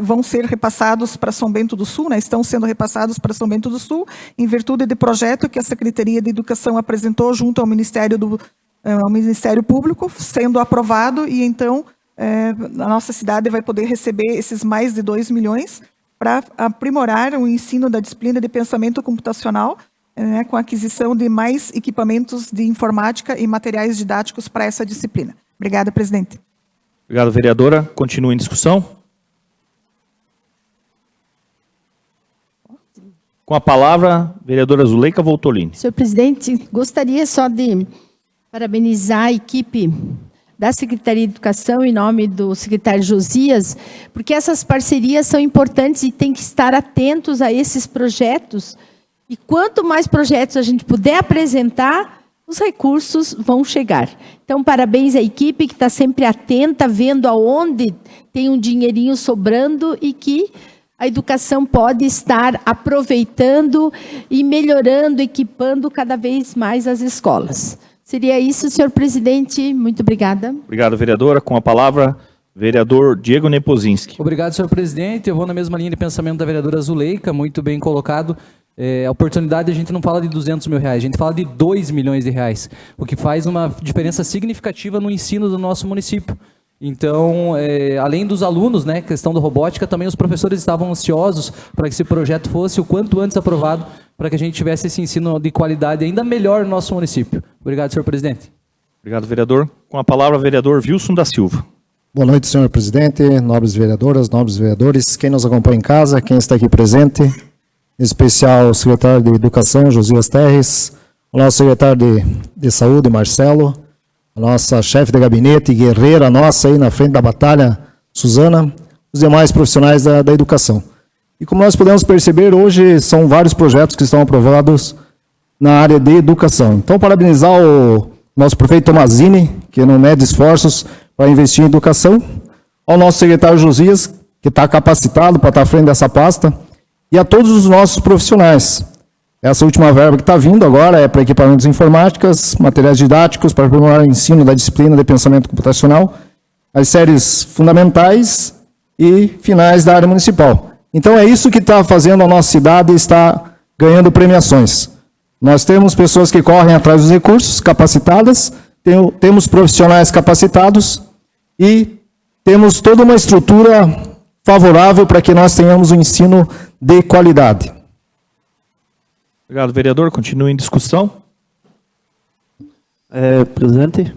vão ser repassados para São Bento do Sul, né? Estão sendo repassados para São Bento do Sul, em virtude de projeto que a Secretaria de Educação apresentou junto ao Ministério Público, sendo aprovado, e então a nossa cidade vai poder receber esses mais de 2 milhões para aprimorar o ensino da disciplina de pensamento computacional, com a aquisição de mais equipamentos de informática e materiais didáticos para essa disciplina. Obrigada, presidente. Obrigado, vereadora. Continua em discussão. Com a palavra, vereadora Zuleika Voltolini. Senhor presidente, gostaria só de parabenizar a equipe da Secretaria de Educação, em nome do secretário Josias, porque essas parcerias são importantes e tem que estar atentos a esses projetos. E quanto mais projetos a gente puder apresentar, os recursos vão chegar. Então, parabéns à equipe que está sempre atenta, vendo aonde tem um dinheirinho sobrando e que a educação pode estar aproveitando e melhorando, equipando cada vez mais as escolas. Seria isso, senhor presidente. Muito obrigada. Obrigado, vereadora. Com a palavra, vereador Diego Nepozinski. Obrigado, senhor presidente. Eu vou na mesma linha de pensamento da vereadora Zuleika, muito bem colocado. A oportunidade, a gente não fala de R$200 mil, a gente fala de R$2 milhões, o que faz uma diferença significativa no ensino do nosso município. Então, além dos alunos, né, questão da robótica, também os professores estavam ansiosos para que esse projeto fosse o quanto antes aprovado, para que a gente tivesse esse ensino de qualidade ainda melhor no nosso município. Obrigado, senhor presidente. Obrigado, vereador. Com a palavra, vereador Wilson da Silva. Boa noite, senhor presidente, nobres vereadoras, nobres vereadores, quem nos acompanha em casa, quem está aqui presente, em especial o secretário de Educação, Josias Terres, o nosso secretário de Saúde, Marcelo, a nossa chefe de gabinete, guerreira nossa aí na frente da batalha, Suzana, os demais profissionais da educação. E como nós podemos perceber, hoje são vários projetos que estão aprovados na área de educação. Então, parabenizar o nosso prefeito Tomazini, que não mede esforços para investir em educação, ao nosso secretário Josias, que está capacitado para estar à frente dessa pasta, e a todos os nossos profissionais. Essa última verba que está vindo agora é para equipamentos informáticos, materiais didáticos, para aprimorar o ensino da disciplina de pensamento computacional, as séries fundamentais e finais da área municipal. Então, é isso que está fazendo a nossa cidade estar ganhando premiações. Nós temos pessoas que correm atrás dos recursos, capacitadas, temos profissionais capacitados e temos toda uma estrutura favorável para que nós tenhamos um ensino de qualidade. Obrigado, vereador. Continue em discussão. Presidente?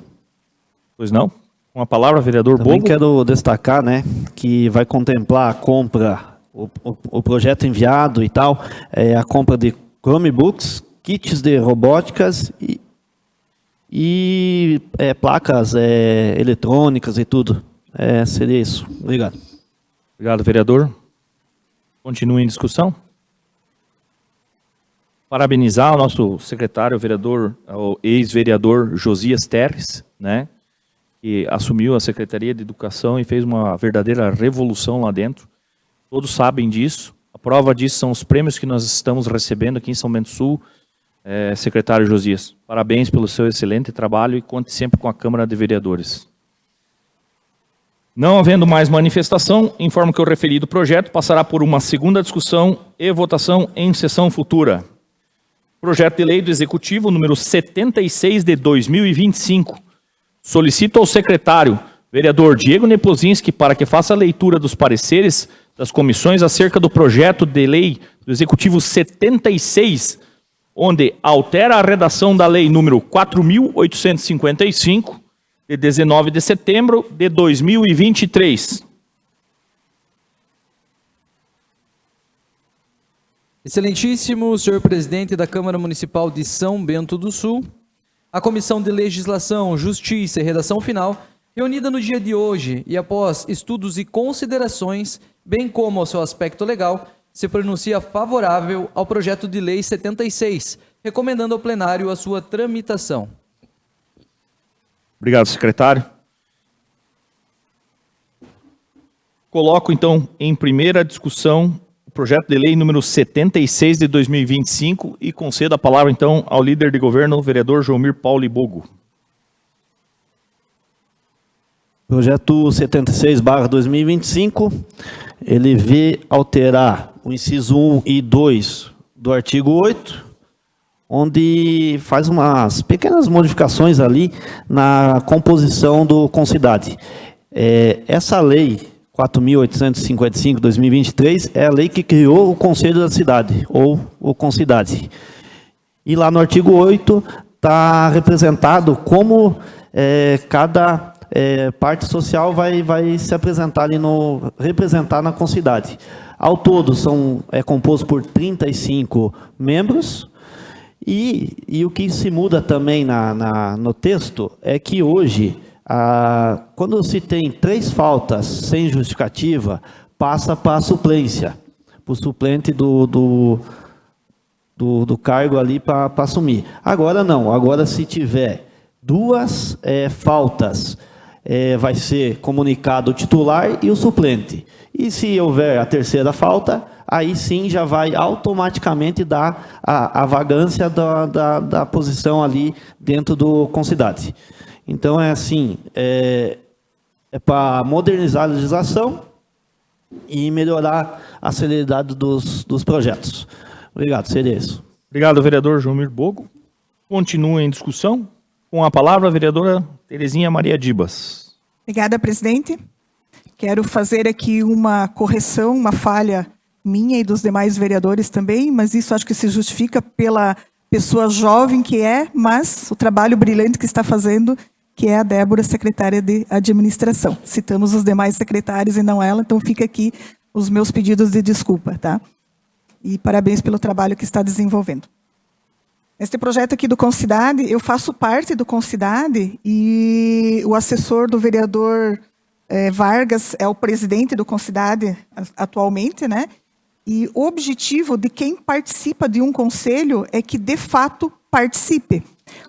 Pois não? Com a palavra, vereador Também Bogo. quero destacar, né, que vai contemplar a compra, o projeto enviado e tal, a compra de Chromebooks, kits de robóticas e placas eletrônicas e tudo. Seria isso. Obrigado. Obrigado, vereador. Continue em discussão. Parabenizar o nosso secretário, o ex-vereador Josias Terres, né, que assumiu a Secretaria de Educação e fez uma verdadeira revolução lá dentro. Todos sabem disso. A prova disso são os prêmios que nós estamos recebendo aqui em São Bento do Sul. Secretário Josias, parabéns pelo seu excelente trabalho e conte sempre com a Câmara de Vereadores. Não havendo mais manifestação, informo que o referido projeto passará por uma segunda discussão e votação em sessão futura. Projeto de Lei do Executivo número 76 de 2025. Solicito ao secretário, vereador Diego Nepozinski, para que faça a leitura dos pareceres das comissões acerca do projeto de lei do Executivo 76, onde altera a redação da lei número 4.855, de 19 de setembro de 2023. Excelentíssimo senhor presidente da Câmara Municipal de São Bento do Sul, a Comissão de Legislação, Justiça e Redação Final, reunida no dia de hoje e após estudos e considerações, bem como ao seu aspecto legal, se pronuncia favorável ao projeto de lei 76, recomendando ao plenário a sua tramitação. Obrigado, secretário. Coloco, então, em primeira discussão o projeto de lei número 76 de 2025 e concedo a palavra, então, ao líder de governo, o vereador Joelmir Pauli Bogo. Projeto 76/2025, ele vê alterar o inciso 1 e 2 do artigo 8, onde faz umas pequenas modificações ali na composição do Concidade. Essa lei 4.855/2023 é a lei que criou o Conselho da Cidade, ou o Concidade. E lá no artigo 8 está representado como cada parte social vai se apresentar ali representar na Concidade. Ao todo é composto por 35 membros. E o que se muda também no texto é que hoje, quando se tem 3 faltas sem justificativa, passa para a suplência, para o suplente do cargo ali para assumir. Agora não, agora se tiver 2 faltas, vai ser comunicado o titular e o suplente. E se houver a terceira falta, aí sim já vai automaticamente dar a vagância da posição ali dentro do Concidade. Então, assim, é para modernizar a legislação e melhorar a celeridade dos projetos. Obrigado, seria isso. Obrigado, vereador Joelmir Bogo. Continua em discussão. Com a palavra, a vereadora Terezinha Maria Dibas. Obrigada, presidente. Quero fazer aqui uma correção, uma falha minha e dos demais vereadores também, mas isso acho que se justifica pela pessoa jovem que mas o trabalho brilhante que está fazendo, que é a Débora, secretária de administração. Citamos os demais secretários e não ela, então fica aqui os meus pedidos de desculpa, tá? E parabéns pelo trabalho que está desenvolvendo. Este projeto aqui do Concidade, eu faço parte do Concidade e o assessor do vereador Vargas é o presidente do Concidade atualmente, né? E o objetivo de quem participa de um conselho é que, de fato, participe.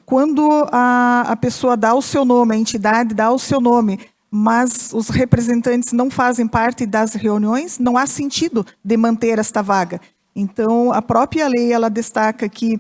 Quando a pessoa dá o seu nome, a entidade dá o seu nome, mas os representantes não fazem parte das reuniões, não há sentido de manter esta vaga. Então, a própria lei ela destaca que,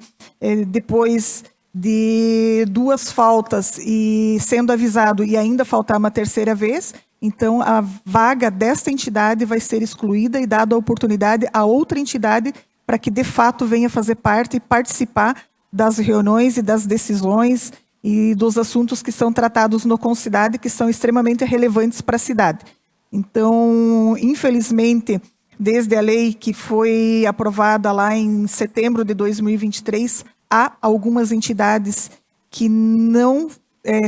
depois de 2 faltas e sendo avisado e ainda faltar uma terceira vez, então a vaga desta entidade vai ser excluída e dada a oportunidade a outra entidade para que, de fato, venha fazer parte e participar das reuniões e das decisões e dos assuntos que são tratados no Concidade, que são extremamente relevantes para a cidade. Então, infelizmente, desde a lei que foi aprovada lá em setembro de 2023, há algumas entidades que não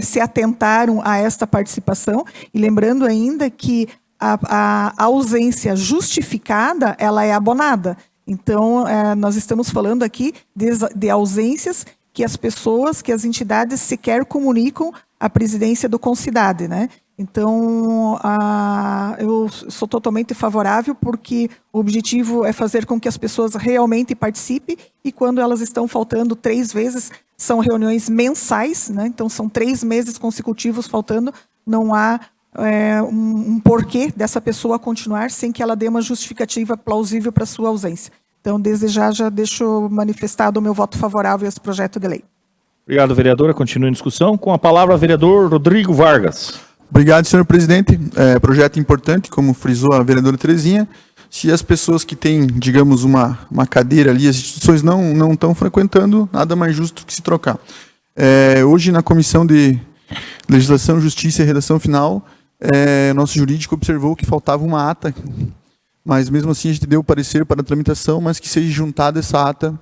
se atentaram a esta participação, e lembrando ainda que a ausência justificada, ela é abonada. Então, nós estamos falando aqui de ausências que as pessoas, que as entidades sequer comunicam à presidência do Concidade, né? Então, eu sou totalmente favorável, porque o objetivo é fazer com que as pessoas realmente participem, e quando elas estão faltando 3 vezes, são reuniões mensais, né? Então são 3 meses consecutivos faltando, não há um porquê dessa pessoa continuar sem que ela dê uma justificativa plausível para sua ausência. Então, desde já deixo manifestado o meu voto favorável a esse projeto de lei. Obrigado, vereadora. Continue em discussão. Com a palavra, vereador Rodrigo Vargas. Obrigado, senhor presidente. Projeto importante, como frisou a vereadora Terezinha. Se as pessoas que têm, digamos, uma cadeira ali, as instituições não estão frequentando, nada mais justo que se trocar. Hoje, na Comissão de Legislação, Justiça e Redação Final, nosso jurídico observou que faltava uma ata, mas mesmo assim a gente deu o parecer para a tramitação, mas que seja juntada essa ata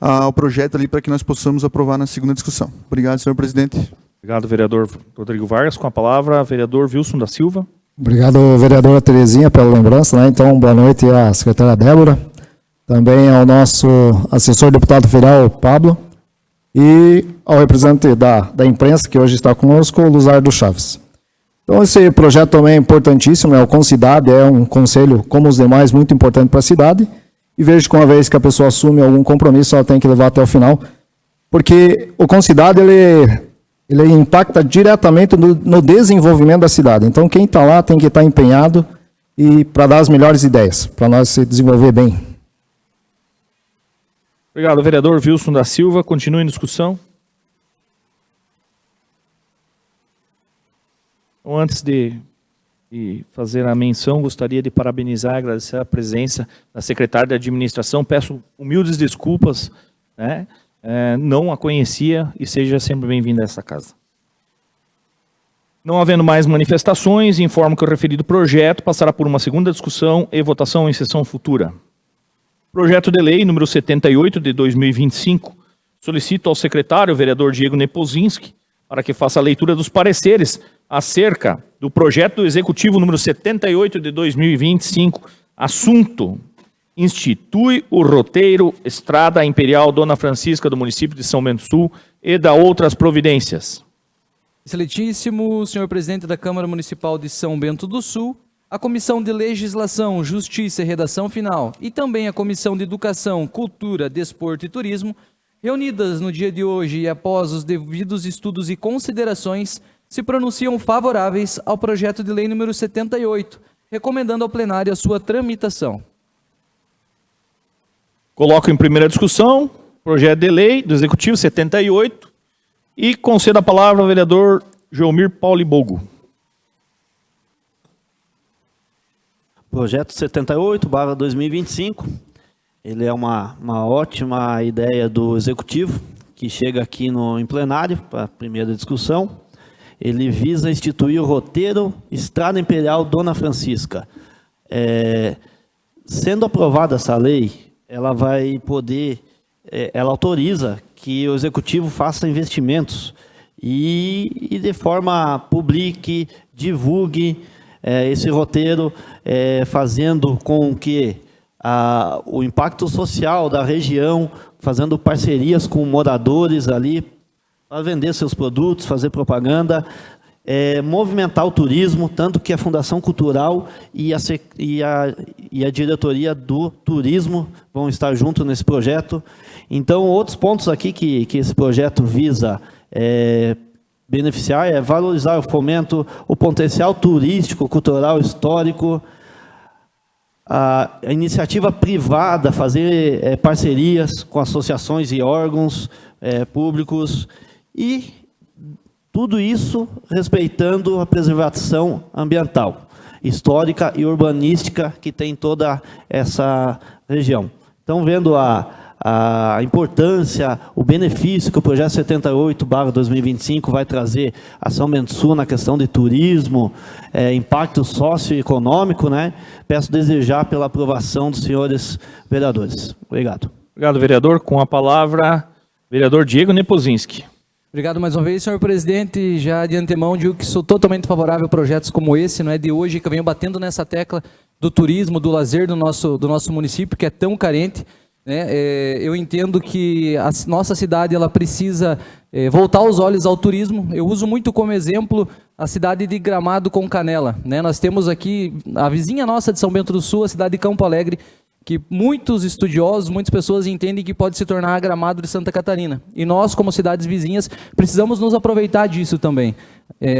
ao projeto ali para que nós possamos aprovar na segunda discussão. Obrigado, senhor presidente. Obrigado, vereador Rodrigo Vargas. Com a palavra, vereador Wilson da Silva. Obrigado, vereadora Terezinha, pela lembrança, né? Então, boa noite à secretária Débora, também ao nosso assessor deputado federal, Pablo, e ao representante da imprensa, que hoje está conosco, o Luzardo Chaves. Então, esse projeto também é importantíssimo, né? O Concidade é um conselho, como os demais, muito importante para a cidade, e vejo que uma vez que a pessoa assume algum compromisso, ela tem que levar até o final, porque o Concidade, ele impacta diretamente no desenvolvimento da cidade. Então, quem está lá tem que estar empenhado e para dar as melhores ideias, para nós se desenvolver bem. Obrigado, vereador Wilson da Silva. Continue em discussão. Então, antes de fazer a menção, gostaria de parabenizar e agradecer a presença da secretária de administração. Peço humildes desculpas, né? Não a conhecia, e seja sempre bem-vinda a essa casa. Não havendo mais manifestações, informo que o referido projeto passará por uma segunda discussão e votação em sessão futura. Projeto de lei número 78 de 2025. Solicito ao secretário, vereador Diego Nepozinski, para que faça a leitura dos pareceres acerca do projeto do executivo número 78 de 2025, assunto: institui o roteiro Estrada Imperial Dona Francisca do município de São Bento do Sul e da outras providências. Excelentíssimo senhor presidente da Câmara Municipal de São Bento do Sul, a Comissão de Legislação, Justiça e Redação Final e também a Comissão de Educação, Cultura, Desporto e Turismo, reunidas no dia de hoje e após os devidos estudos e considerações, se pronunciam favoráveis ao projeto de lei número 78, recomendando ao plenário a sua tramitação. Coloco em primeira discussão, projeto de lei do Executivo 78, e concedo a palavra ao vereador Joelmir Paulibogo. Projeto 78/2025, ele é uma ótima ideia do Executivo, que chega aqui em plenário para a primeira discussão. Ele visa instituir o roteiro Estrada Imperial Dona Francisca. Sendo aprovada essa lei, ela vai poder, ela autoriza que o Executivo faça investimentos e de forma publique, divulgue esse roteiro, fazendo com que o impacto social da região, fazendo parcerias com moradores ali, para vender seus produtos, fazer propaganda, movimentar o turismo, tanto que a Fundação Cultural e a diretoria do turismo vão estar juntos nesse projeto. Então, outros pontos aqui que esse projeto visa beneficiar é valorizar o fomento, o potencial turístico, cultural, histórico, a iniciativa privada, fazer parcerias com associações e órgãos públicos, e tudo isso respeitando a preservação ambiental, histórica e urbanística que tem toda essa região. Então, vendo a importância, o benefício que o projeto 78/2025 vai trazer a São Bento do Sul na questão de turismo, impacto socioeconômico, né? Peço desejar pela aprovação dos senhores vereadores. Obrigado. Obrigado, vereador. Com a palavra, vereador Diego Nepozinski. Obrigado mais uma vez, senhor presidente. Já de antemão digo que sou totalmente favorável a projetos como esse, não é de hoje que eu venho batendo nessa tecla do turismo, do lazer do nosso município, que é tão carente. Eu entendo que a nossa cidade ela precisa voltar os olhos ao turismo. Eu uso muito como exemplo a cidade de Gramado com Canela. Nós temos aqui a vizinha nossa de São Bento do Sul, a cidade de Campo Alegre, que muitos estudiosos, muitas pessoas entendem que pode se tornar a Gramado de Santa Catarina. E nós, como cidades vizinhas, precisamos nos aproveitar disso também.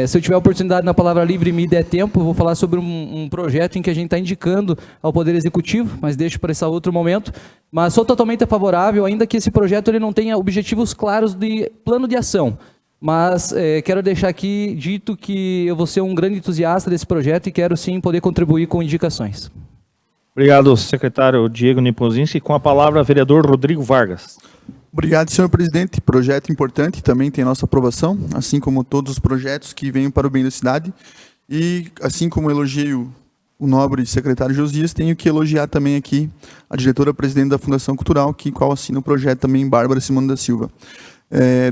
Se eu tiver oportunidade na Palavra Livre e me der tempo, eu vou falar sobre um projeto em que a gente está indicando ao Poder Executivo, mas deixo para esse outro momento. Mas sou totalmente favorável, ainda que esse projeto ele não tenha objetivos claros de plano de ação. Mas quero deixar aqui dito que eu vou ser um grande entusiasta desse projeto e quero sim poder contribuir com indicações. Obrigado, secretário Diego Nepozinski. Com a palavra, vereador Rodrigo Vargas. Obrigado, senhor presidente. Projeto importante, também tem a nossa aprovação, assim como todos os projetos que venham para o bem da cidade. E, assim como elogiei o nobre secretário Josias, tenho que elogiar também aqui a diretora-presidente da Fundação Cultural, qual assina o projeto também, Bárbara Simone da Silva.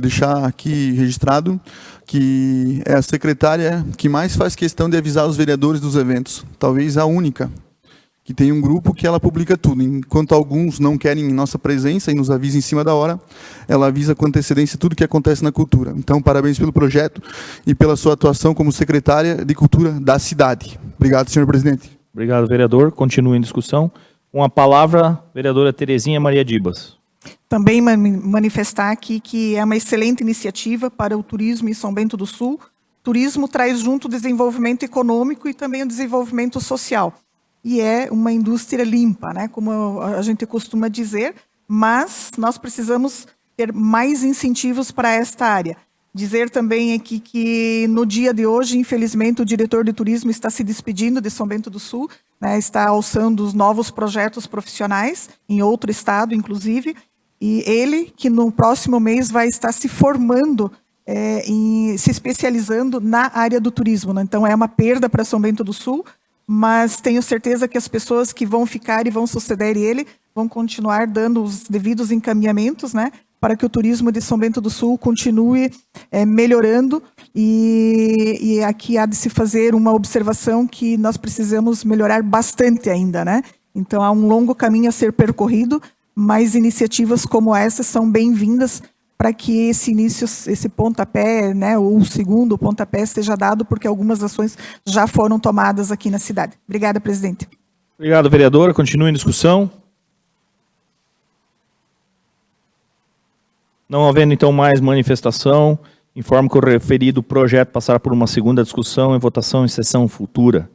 Deixar aqui registrado que é a secretária que mais faz questão de avisar os vereadores dos eventos, talvez a única, que tem um grupo que ela publica tudo. Enquanto alguns não querem nossa presença e nos avisam em cima da hora, ela avisa com antecedência tudo que acontece na cultura. Então, parabéns pelo projeto e pela sua atuação como secretária de Cultura da cidade. Obrigado, senhor presidente. Obrigado, vereador. Continua em discussão. Com a palavra, vereadora Terezinha Maria Dibas. Também manifestar aqui que é uma excelente iniciativa para o turismo em São Bento do Sul. Turismo traz junto o desenvolvimento econômico e também o desenvolvimento social. E é uma indústria limpa, né, como a gente costuma dizer, mas nós precisamos ter mais incentivos para esta área. Dizer também aqui que no dia de hoje, infelizmente, o diretor de turismo está se despedindo de São Bento do Sul, né, está alçando os novos projetos profissionais, em outro estado, inclusive, e ele, que no próximo mês vai estar se formando, se especializando na área do turismo, né? Então é uma perda para São Bento do Sul, mas tenho certeza que as pessoas que vão ficar e vão suceder ele vão continuar dando os devidos encaminhamentos, né, para que o turismo de São Bento do Sul continue melhorando, e aqui há de se fazer uma observação que nós precisamos melhorar bastante ainda, né? Então há um longo caminho a ser percorrido, mas iniciativas como essa são bem-vindas para que esse pontapé, né, ou o segundo pontapé seja dado, porque algumas ações já foram tomadas aqui na cidade. Obrigada, presidente. Obrigado, vereadora. Continua em discussão. Não havendo, então, mais manifestação, informo que o referido projeto passará por uma segunda discussão e votação em sessão futura.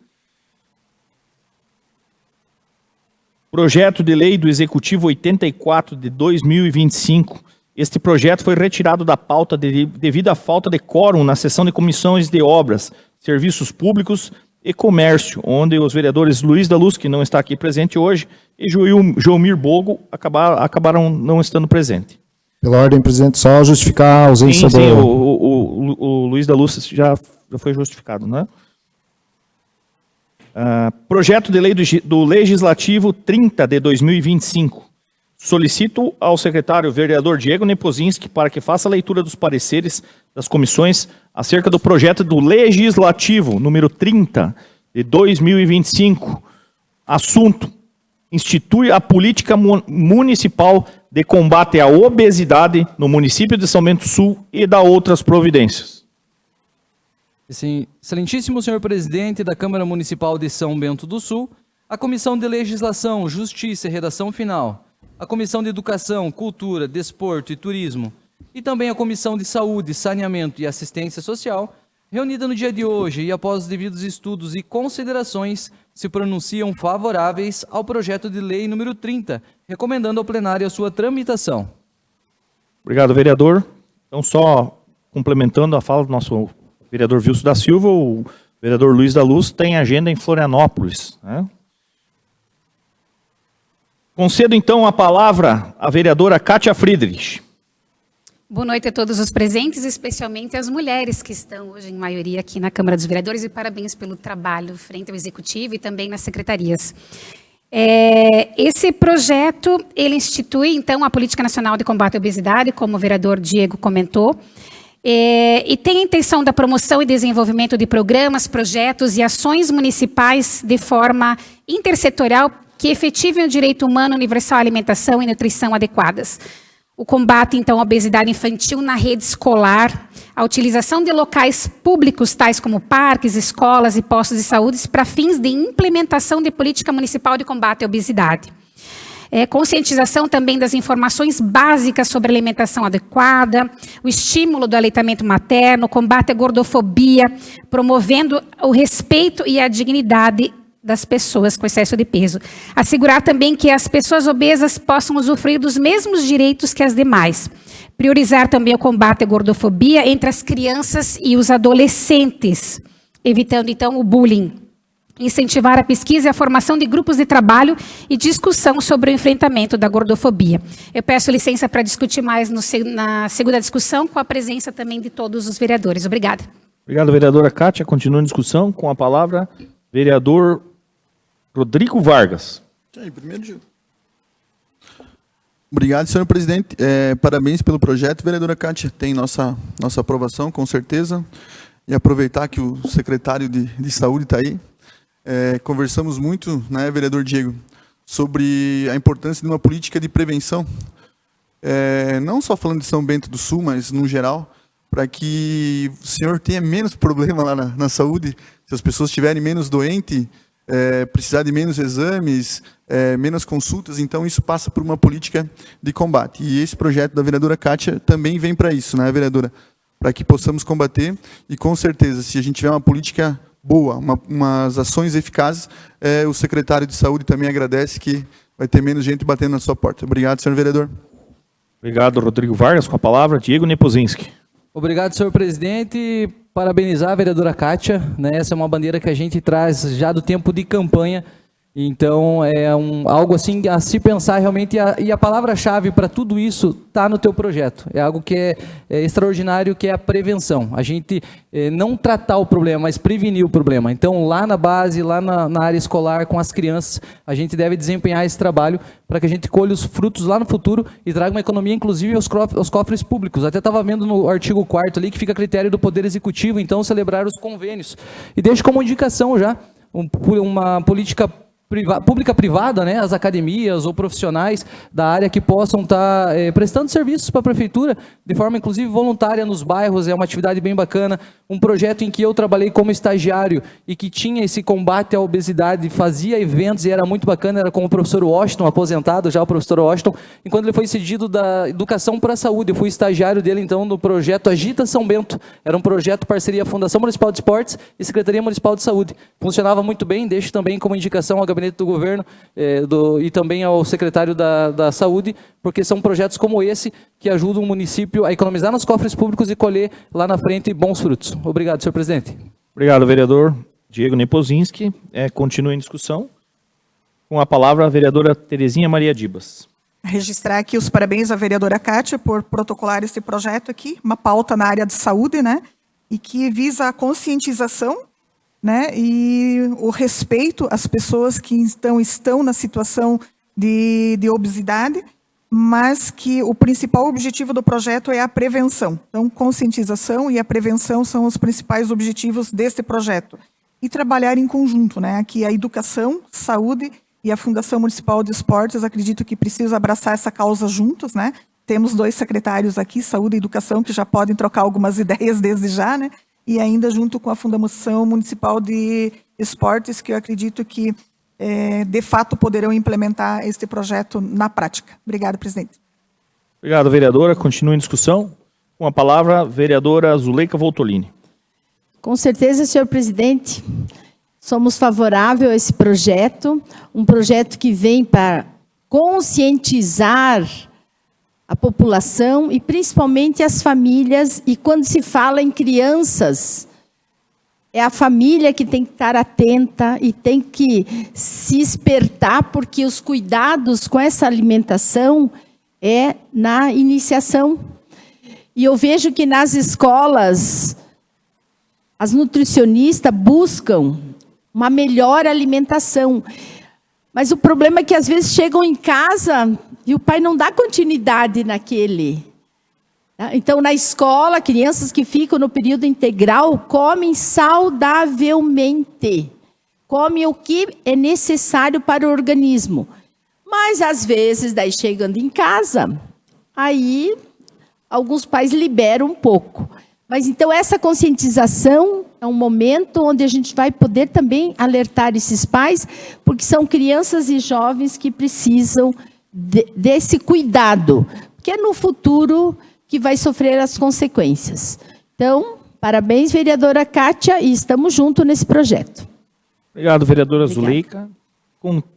Projeto de Lei do Executivo 84 de 2025. Este projeto foi retirado da pauta devido à falta de quórum na sessão de comissões de obras, serviços públicos e comércio, onde os vereadores Luiz da Luz, que não está aqui presente hoje, e Joelmir Bogo acabaram não estando presentes. Pela ordem, presidente, só justificar a ausência do... Sim, o Luiz da Luz já foi justificado, né? Projeto de Lei do Legislativo 30 de 2025. Solicito ao secretário vereador Diego Nepozinski para que faça a leitura dos pareceres das comissões acerca do projeto do Legislativo número 30 de 2025. Assunto: institui a política municipal de combate à obesidade no município de São Bento do Sul e dá outras providências. Excelentíssimo senhor presidente da Câmara Municipal de São Bento do Sul, a Comissão de Legislação, Justiça e Redação Final, a Comissão de Educação, Cultura, Desporto e Turismo e também a Comissão de Saúde, Saneamento e Assistência Social, reunida no dia de hoje e após os devidos estudos e considerações, se pronunciam favoráveis ao projeto de lei número 30, recomendando ao plenário a sua tramitação. Obrigado, vereador. Então, só complementando a fala do nosso vereador Wilson da Silva, o vereador Luiz da Luz tem agenda em Florianópolis, né? Concedo, então, a palavra à vereadora Kátia Friedrich. Boa noite a todos os presentes, especialmente as mulheres que estão hoje em maioria aqui na Câmara dos Vereadores, e parabéns pelo trabalho frente ao Executivo e também nas secretarias. Esse projeto, ele institui, então, a Política Nacional de Combate à Obesidade, como o vereador Diego comentou, e tem a intenção da promoção e desenvolvimento de programas, projetos e ações municipais de forma intersetorial que efetivem o direito humano universal à alimentação e nutrição adequadas. O combate, então, à obesidade infantil na rede escolar, a utilização de locais públicos, tais como parques, escolas e postos de saúde, para fins de implementação de política municipal de combate à obesidade. Conscientização também das informações básicas sobre alimentação adequada, o estímulo do aleitamento materno, o combate à gordofobia, promovendo o respeito e a dignidade das pessoas com excesso de peso. Assegurar também que as pessoas obesas possam usufruir dos mesmos direitos que as demais. Priorizar também o combate à gordofobia entre as crianças e os adolescentes, evitando então o bullying. Incentivar a pesquisa e a formação de grupos de trabalho e discussão sobre o enfrentamento da gordofobia. Eu peço licença para discutir mais na segunda discussão, com a presença também de todos os vereadores. Obrigada. Obrigado, vereadora Kátia. Continua a discussão com a palavra vereador Rodrigo Vargas. Obrigado, senhor presidente. Parabéns pelo projeto, vereadora Kátia. Tem nossa aprovação, com certeza. E aproveitar que o secretário de Saúde está aí. Conversamos muito, né, vereador Diego, sobre a importância de uma política de prevenção. Não só falando de São Bento do Sul, mas no geral, para que o senhor tenha menos problema lá na saúde, se as pessoas estiverem menos doentes, precisar de menos exames, menos consultas, então isso passa por uma política de combate. E esse projeto da vereadora Kátia também vem para isso, né, vereadora? Para que possamos combater, e com certeza, se a gente tiver uma política boa, umas ações eficazes, o secretário de Saúde também agradece que vai ter menos gente batendo na sua porta. Obrigado, senhor vereador. Obrigado, Rodrigo Vargas. Com a palavra, Diego Nepozinski. Obrigado, senhor presidente. Parabenizar a vereadora Kátia, né? Essa é uma bandeira que a gente traz já do tempo de campanha, então é algo assim a se pensar realmente, e a palavra-chave para tudo isso está no teu projeto. É algo que é extraordinário, que é a prevenção. A gente não tratar o problema, mas prevenir o problema. Então, lá na base, lá na área escolar, com as crianças, a gente deve desempenhar esse trabalho para que a gente colhe os frutos lá no futuro e traga uma economia, inclusive, aos cofres públicos. Até estava vendo no artigo 4º ali, que fica a critério do Poder Executivo, então, celebrar os convênios. E deixo como indicação já uma política pública-privada, né, as academias ou profissionais da área que possam estar prestando serviços para a prefeitura, de forma inclusive voluntária nos bairros. É uma atividade bem bacana, um projeto em que eu trabalhei como estagiário e que tinha esse combate à obesidade, fazia eventos e era muito bacana, era com o professor Washington, aposentado já o professor Washington, e quando ele foi cedido da Educação para a Saúde, eu fui estagiário dele então no projeto Agita São Bento, era um projeto parceria Fundação Municipal de Esportes e Secretaria Municipal de Saúde. Funcionava muito bem, deixo também como indicação ao gabinete do governo e também ao secretário da Saúde, porque são projetos como esse que ajudam o município a economizar nos cofres públicos e colher lá na frente bons frutos. Obrigado, senhor presidente. Obrigado, vereador Diego Nepozinski. Continua em discussão. Com a palavra, a vereadora Terezinha Maria Dibas. Registrar aqui os parabéns à vereadora Kátia por protocolar esse projeto aqui, uma pauta na área de saúde, né, e que visa a conscientização, né, e o respeito às pessoas que estão na situação de obesidade, mas que o principal objetivo do projeto é a prevenção. Então, conscientização e a prevenção são os principais objetivos deste projeto. E trabalhar em conjunto, né, aqui a educação, saúde e a Fundação Municipal de Esportes, acredito que precisam abraçar essa causa juntos, né. Temos 2 secretários aqui, Saúde e Educação, que já podem trocar algumas ideias desde já, né. e ainda junto com a Fundação Municipal de Esportes, que eu acredito que, de fato, poderão implementar este projeto na prática. Obrigada, presidente. Obrigado, vereadora. Continua em discussão. Com a palavra, a vereadora Zuleika Voltolini. Com certeza, senhor presidente, somos favoráveis a esse projeto, um projeto que vem para conscientizar a população e principalmente as famílias, e quando se fala em crianças, é a família que tem que estar atenta e tem que se espertar, porque os cuidados com essa alimentação é na iniciação. E eu vejo que nas escolas, as nutricionistas buscam uma melhor alimentação. Mas o problema é que às vezes chegam em casa e o pai não dá continuidade naquele. Então, na escola, crianças que ficam no período integral comem saudavelmente. Comem o que é necessário para o organismo. Mas, às vezes, daí chegando em casa, aí alguns pais liberam um pouco. Mas, então, essa conscientização é um momento onde a gente vai poder também alertar esses pais, porque são crianças e jovens que precisam desse cuidado, porque é no futuro que vai sofrer as consequências. Então, parabéns, vereadora Kátia, e estamos juntos nesse projeto. Obrigado, vereadora Zuleika.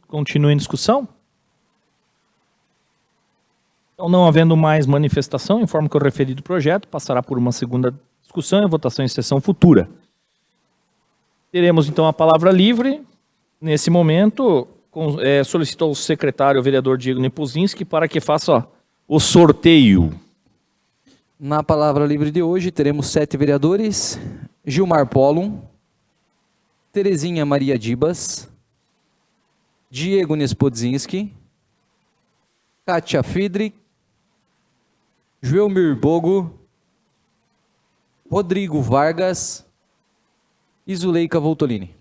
Continua em discussão? Então, não havendo mais manifestação, informo que o referido projeto passará por uma segunda discussão e votação em sessão futura. Teremos, então, a palavra livre. Nesse momento, solicito ao secretário, o vereador Diego Nepozinski, para que faça o sorteio. Na palavra livre de hoje, teremos 7 vereadores: Gilmar Pollum, Terezinha Maria Dibas, Diego Nespodzinski, Kátia Friedrich, Joelmir Bogo, Rodrigo Vargas e Zuleika Voltolini.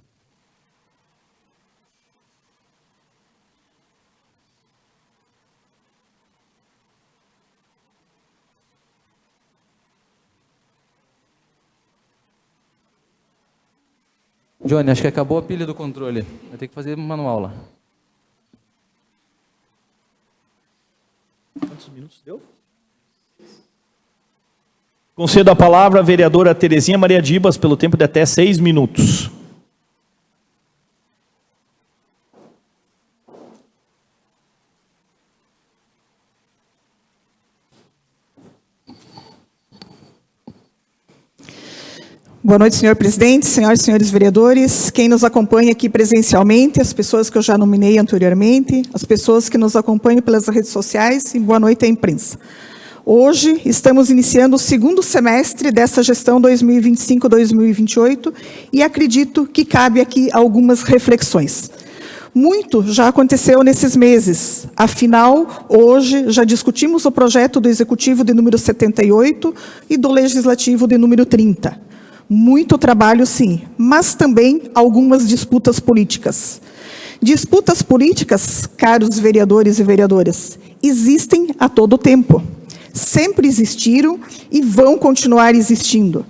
Johnny, acho que acabou a pilha do controle. Vai ter que fazer manual lá. Quantos minutos deu? Concedo a palavra à vereadora Terezinha Maria Dibas pelo tempo de até 6 minutos. Boa noite, senhor presidente, senhoras e senhores vereadores, quem nos acompanha aqui presencialmente, as pessoas que eu já nominei anteriormente, as pessoas que nos acompanham pelas redes sociais, e boa noite à imprensa. Hoje estamos iniciando o segundo semestre dessa gestão 2025-2028 e acredito que cabe aqui algumas reflexões. Muito já aconteceu nesses meses, afinal, hoje já discutimos o projeto do Executivo de número 78 e do Legislativo de número 30. Muito trabalho, sim, mas também algumas disputas políticas. Disputas políticas, caros vereadores e vereadoras, existem a todo tempo. Sempre existiram e vão continuar existindo.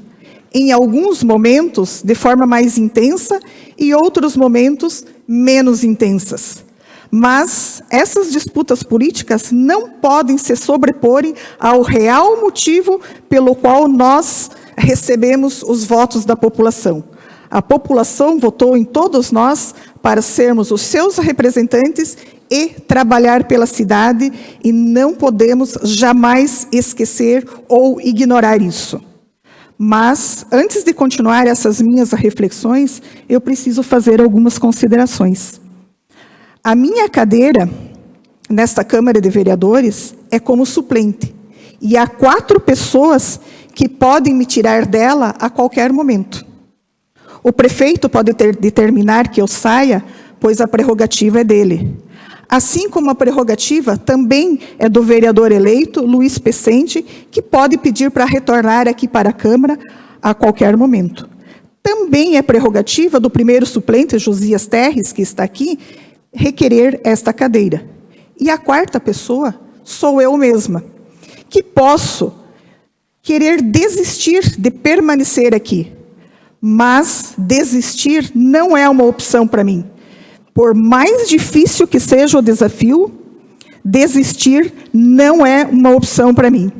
Em alguns momentos, de forma mais intensa, e outros momentos, menos intensas. Mas essas disputas políticas não podem se sobreporem ao real motivo pelo qual nós recebemos os votos da população. A população votou em todos nós para sermos os seus representantes e trabalhar pela cidade, e não podemos jamais esquecer ou ignorar isso. Mas, antes de continuar essas minhas reflexões, eu preciso fazer algumas considerações. A minha cadeira, nesta Câmara de Vereadores, é como suplente, e há 4 pessoas que podem me tirar dela a qualquer momento. O prefeito pode determinar que eu saia, pois a prerrogativa é dele. Assim como a prerrogativa também é do vereador eleito, Luiz Pecente, que pode pedir para retornar aqui para a Câmara a qualquer momento. Também é prerrogativa do primeiro suplente, Josias Terres, que está aqui, requerer esta cadeira. E a 4ª pessoa sou eu mesma, que posso querer desistir de permanecer aqui, Mas desistir não é uma opção para mim. Por mais difícil que seja o desafio, desistir não é uma opção para mim.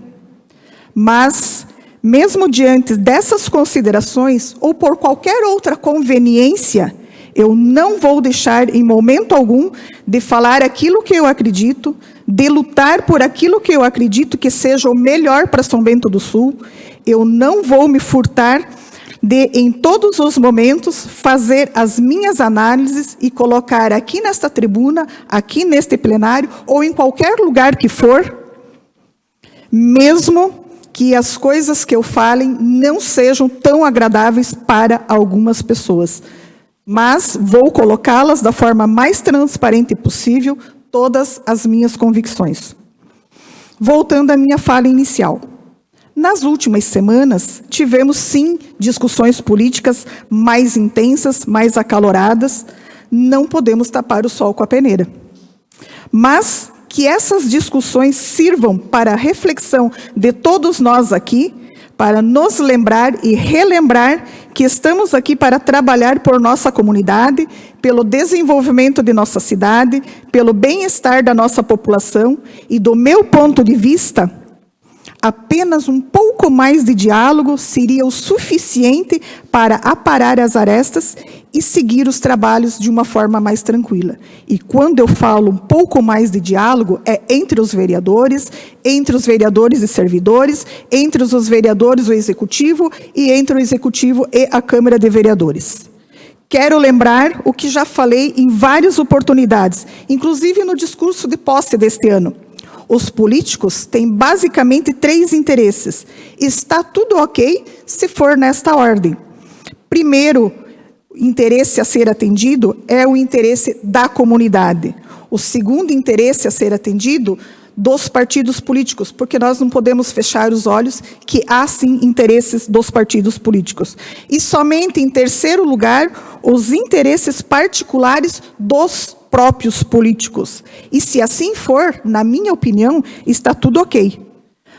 Mas, mesmo diante dessas considerações, ou por qualquer outra conveniência, eu não vou deixar em momento algum de falar aquilo que eu acredito, de lutar por aquilo que eu acredito que seja o melhor para São Bento do Sul. Eu não vou me furtar de, em todos os momentos, fazer as minhas análises e colocar aqui nesta tribuna, aqui neste plenário, ou em qualquer lugar que for, mesmo que as coisas que eu fale não sejam tão agradáveis para algumas pessoas. Mas vou colocá-las da forma mais transparente possível, todas as minhas convicções. Voltando à minha fala inicial. Nas últimas semanas, tivemos, sim, discussões políticas mais intensas, mais acaloradas. Não podemos tapar o sol com a peneira. Mas que essas discussões sirvam para a reflexão de todos nós aqui, para nos lembrar e relembrar que estamos aqui para trabalhar por nossa comunidade, pelo desenvolvimento de nossa cidade, pelo bem-estar da nossa população, e do meu ponto de vista, apenas um pouco mais de diálogo seria o suficiente para aparar as arestas e seguir os trabalhos de uma forma mais tranquila. E quando eu falo um pouco mais de diálogo, é entre os vereadores e servidores, entre os vereadores e o executivo, e entre o executivo e a Câmara de Vereadores. Quero lembrar o que já falei em várias oportunidades, inclusive no discurso de posse deste ano. Os políticos têm basicamente 3 interesses. Está tudo ok se for nesta ordem. Primeiro interesse a ser atendido é o interesse da comunidade. O segundo interesse a ser atendido, dos partidos políticos, porque nós não podemos fechar os olhos que há, sim, interesses dos partidos políticos. E somente, em terceiro lugar, os interesses particulares dos próprios políticos. E se assim for, na minha opinião, está tudo ok.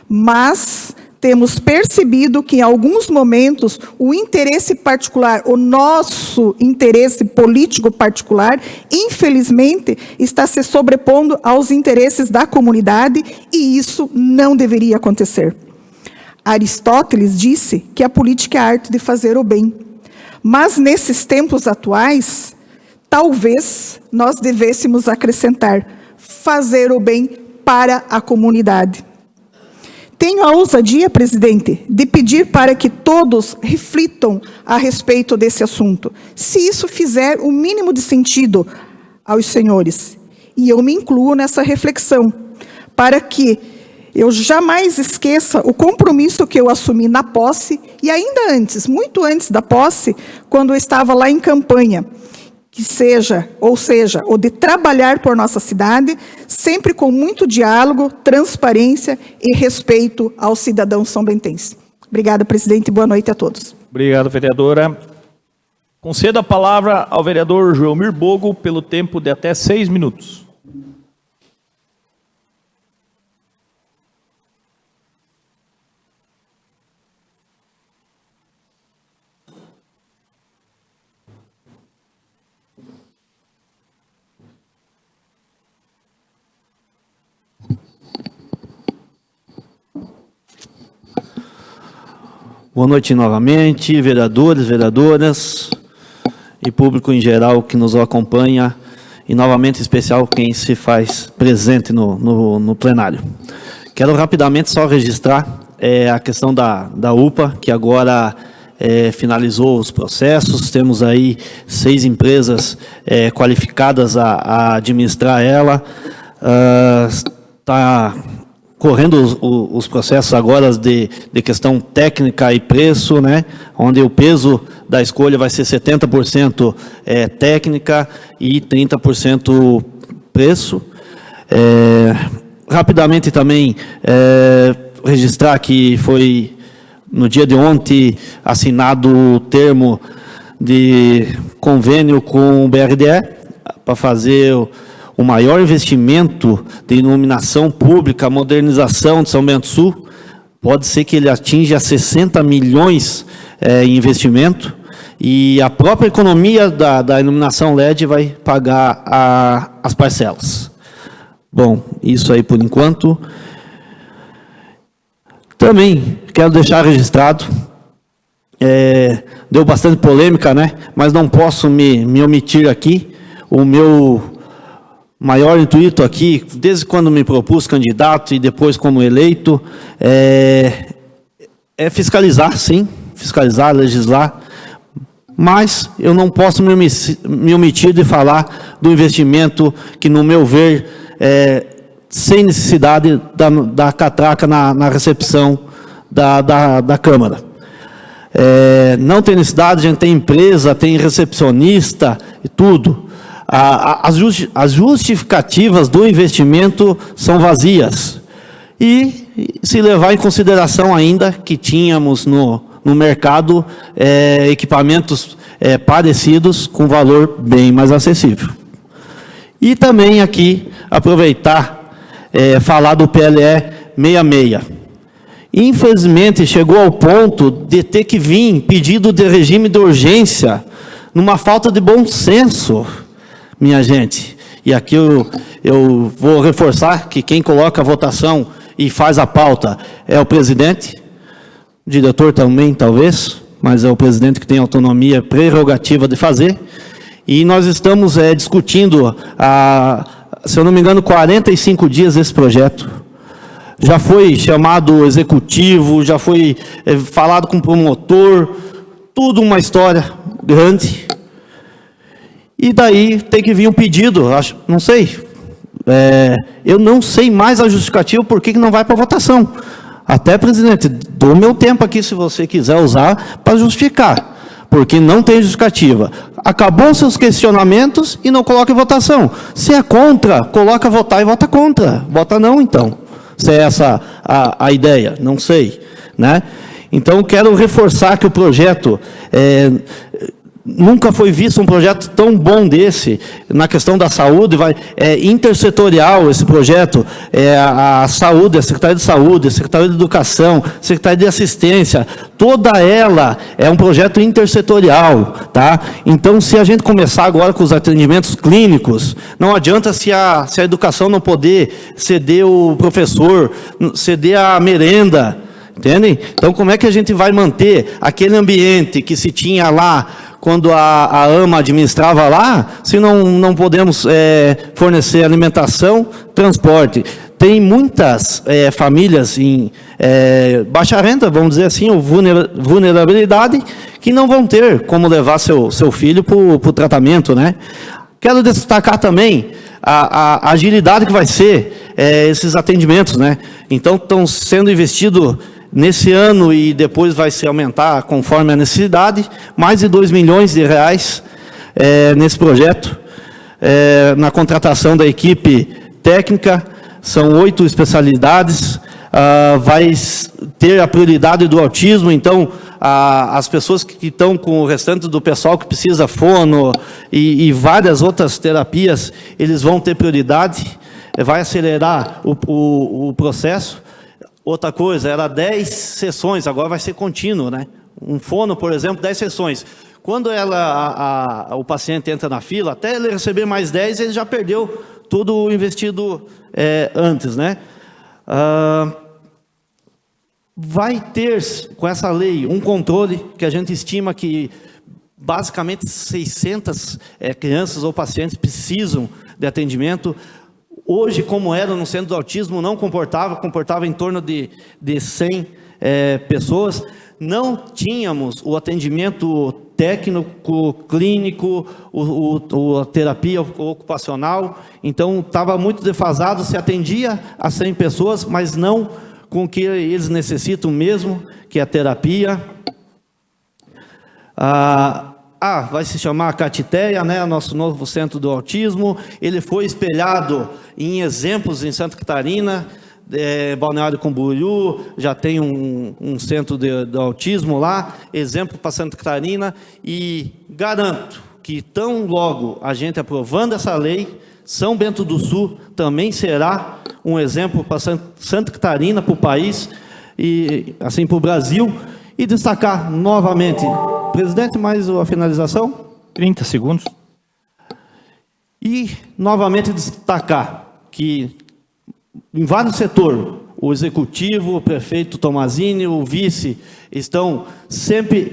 Mas temos percebido que, em alguns momentos, o interesse particular, o nosso interesse político particular, infelizmente, está se sobrepondo aos interesses da comunidade, e isso não deveria acontecer. Aristóteles disse que a política é a arte de fazer o bem. Mas, nesses tempos atuais, talvez nós devêssemos acrescentar fazer o bem para a comunidade. Tenho a ousadia, presidente, de pedir para que todos reflitam a respeito desse assunto, se isso fizer o mínimo de sentido aos senhores. E eu me incluo nessa reflexão, para que eu jamais esqueça o compromisso que eu assumi na posse, e ainda antes, muito antes da posse, quando eu estava lá em campanha, o de trabalhar por nossa cidade, sempre com muito diálogo, transparência e respeito ao cidadão são-bentense. Obrigada, presidente, e boa noite a todos. Obrigado, vereadora. Concedo a palavra ao vereador Joelmir Bogo pelo tempo de até 6 minutos. Boa noite novamente, vereadores, vereadoras e público em geral que nos acompanha, e novamente em especial quem se faz presente no plenário. Quero rapidamente só registrar a questão da UPA, que agora finalizou os processos. Temos aí 6 empresas qualificadas a administrar ela. Está correndo os processos agora de questão técnica e preço, né, onde o peso da escolha vai ser 70% técnica e 30% preço. Rapidamente também registrar que foi no dia de ontem assinado o termo de convênio com o BRDE para fazer o maior investimento de iluminação pública, modernização de São Bento do Sul. Pode ser que ele atinja 60 milhões em investimento. e a própria economia da iluminação LED vai pagar as parcelas. Bom, isso aí por enquanto. Também quero deixar registrado, deu bastante polêmica, né? Mas não posso me omitir aqui. O meu maior intuito aqui, desde quando me propus candidato e depois como eleito, é fiscalizar, sim, fiscalizar, legislar, mas eu não posso me omitir de falar do investimento que, no meu ver, sem necessidade da catraca na recepção da Câmara. Não tem necessidade, a gente tem empresa, tem recepcionista e tudo. As justificativas do investimento são vazias. E se levar em consideração ainda que tínhamos no mercado equipamentos parecidos com valor bem mais acessível. E também aqui aproveitar, falar do PLE 66. Infelizmente chegou ao ponto de ter que vir pedido de regime de urgência, numa falta de bom senso, minha gente. E aqui eu vou reforçar que quem coloca a votação e faz a pauta é o presidente, o diretor também, talvez, mas é o presidente que tem autonomia prerrogativa de fazer. E nós estamos discutindo, se eu não me engano, 45 dias esse projeto. Já foi chamado executivo, já foi falado com o promotor, tudo uma história grande. E daí tem que vir um pedido, não sei, eu não sei mais a justificativa por que não vai para votação. Até, presidente, dou o meu tempo aqui, se você quiser usar, para justificar, porque não tem justificativa. Acabou seus questionamentos e não coloca em votação. Se é contra, coloca votar e vota contra. Vota não, então. Se é essa a ideia, não sei, né? Então, quero reforçar que o projeto... nunca foi visto um projeto tão bom desse, na questão da saúde, intersetorial esse projeto, a saúde, a Secretaria de Saúde, a Secretaria de Educação, a Secretaria de Assistência, toda ela é um projeto intersetorial, tá? Então, se a gente começar agora com os atendimentos clínicos, não adianta se a educação não poder ceder o professor, ceder a merenda, entendem? Então, como é que a gente vai manter aquele ambiente que se tinha lá, quando a AMA administrava lá, se não podemos fornecer alimentação, transporte? Tem muitas famílias em baixa renda, vamos dizer assim, ou vulnerabilidade, que não vão ter como levar seu filho para o tratamento, né? Quero destacar também a agilidade que vai ser esses atendimentos, né? Então, estão sendo investidos nesse ano e depois vai se aumentar conforme a necessidade, mais de 2 milhões de reais nesse projeto, na contratação da equipe técnica, são 8 especialidades, vai ter a prioridade do autismo, então as pessoas que estão com o restante do pessoal que precisa fono e várias outras terapias, eles vão ter prioridade, vai acelerar o processo. Outra coisa, era 10 sessões, agora vai ser contínuo, né? Um fono, por exemplo, 10 sessões. Quando o paciente entra na fila, até ele receber mais 10, ele já perdeu tudo o investido antes, né? Vai ter, com essa lei, um controle que a gente estima que basicamente 600 crianças ou pacientes precisam de atendimento. Hoje, como era no centro do autismo, não comportava em torno de 100 pessoas. Não tínhamos o atendimento técnico, clínico, a terapia ocupacional. Então, estava muito defasado, se atendia a 100 pessoas, mas não com o que eles necessitam mesmo, que é a terapia. Vai se chamar Catiteia, né, nosso novo centro do autismo. Ele foi espelhado em exemplos em Santa Catarina, Balneário Camboriú, já tem um centro de autismo lá, exemplo para Santa Catarina, e garanto que tão logo a gente aprovando essa lei, São Bento do Sul também será um exemplo para Santa Catarina, para o país, e assim para o Brasil, e destacar novamente presidente, mais a finalização. 30 segundos. E, novamente, destacar que, em vários setores, o executivo, o prefeito Tomazini, o vice, estão sempre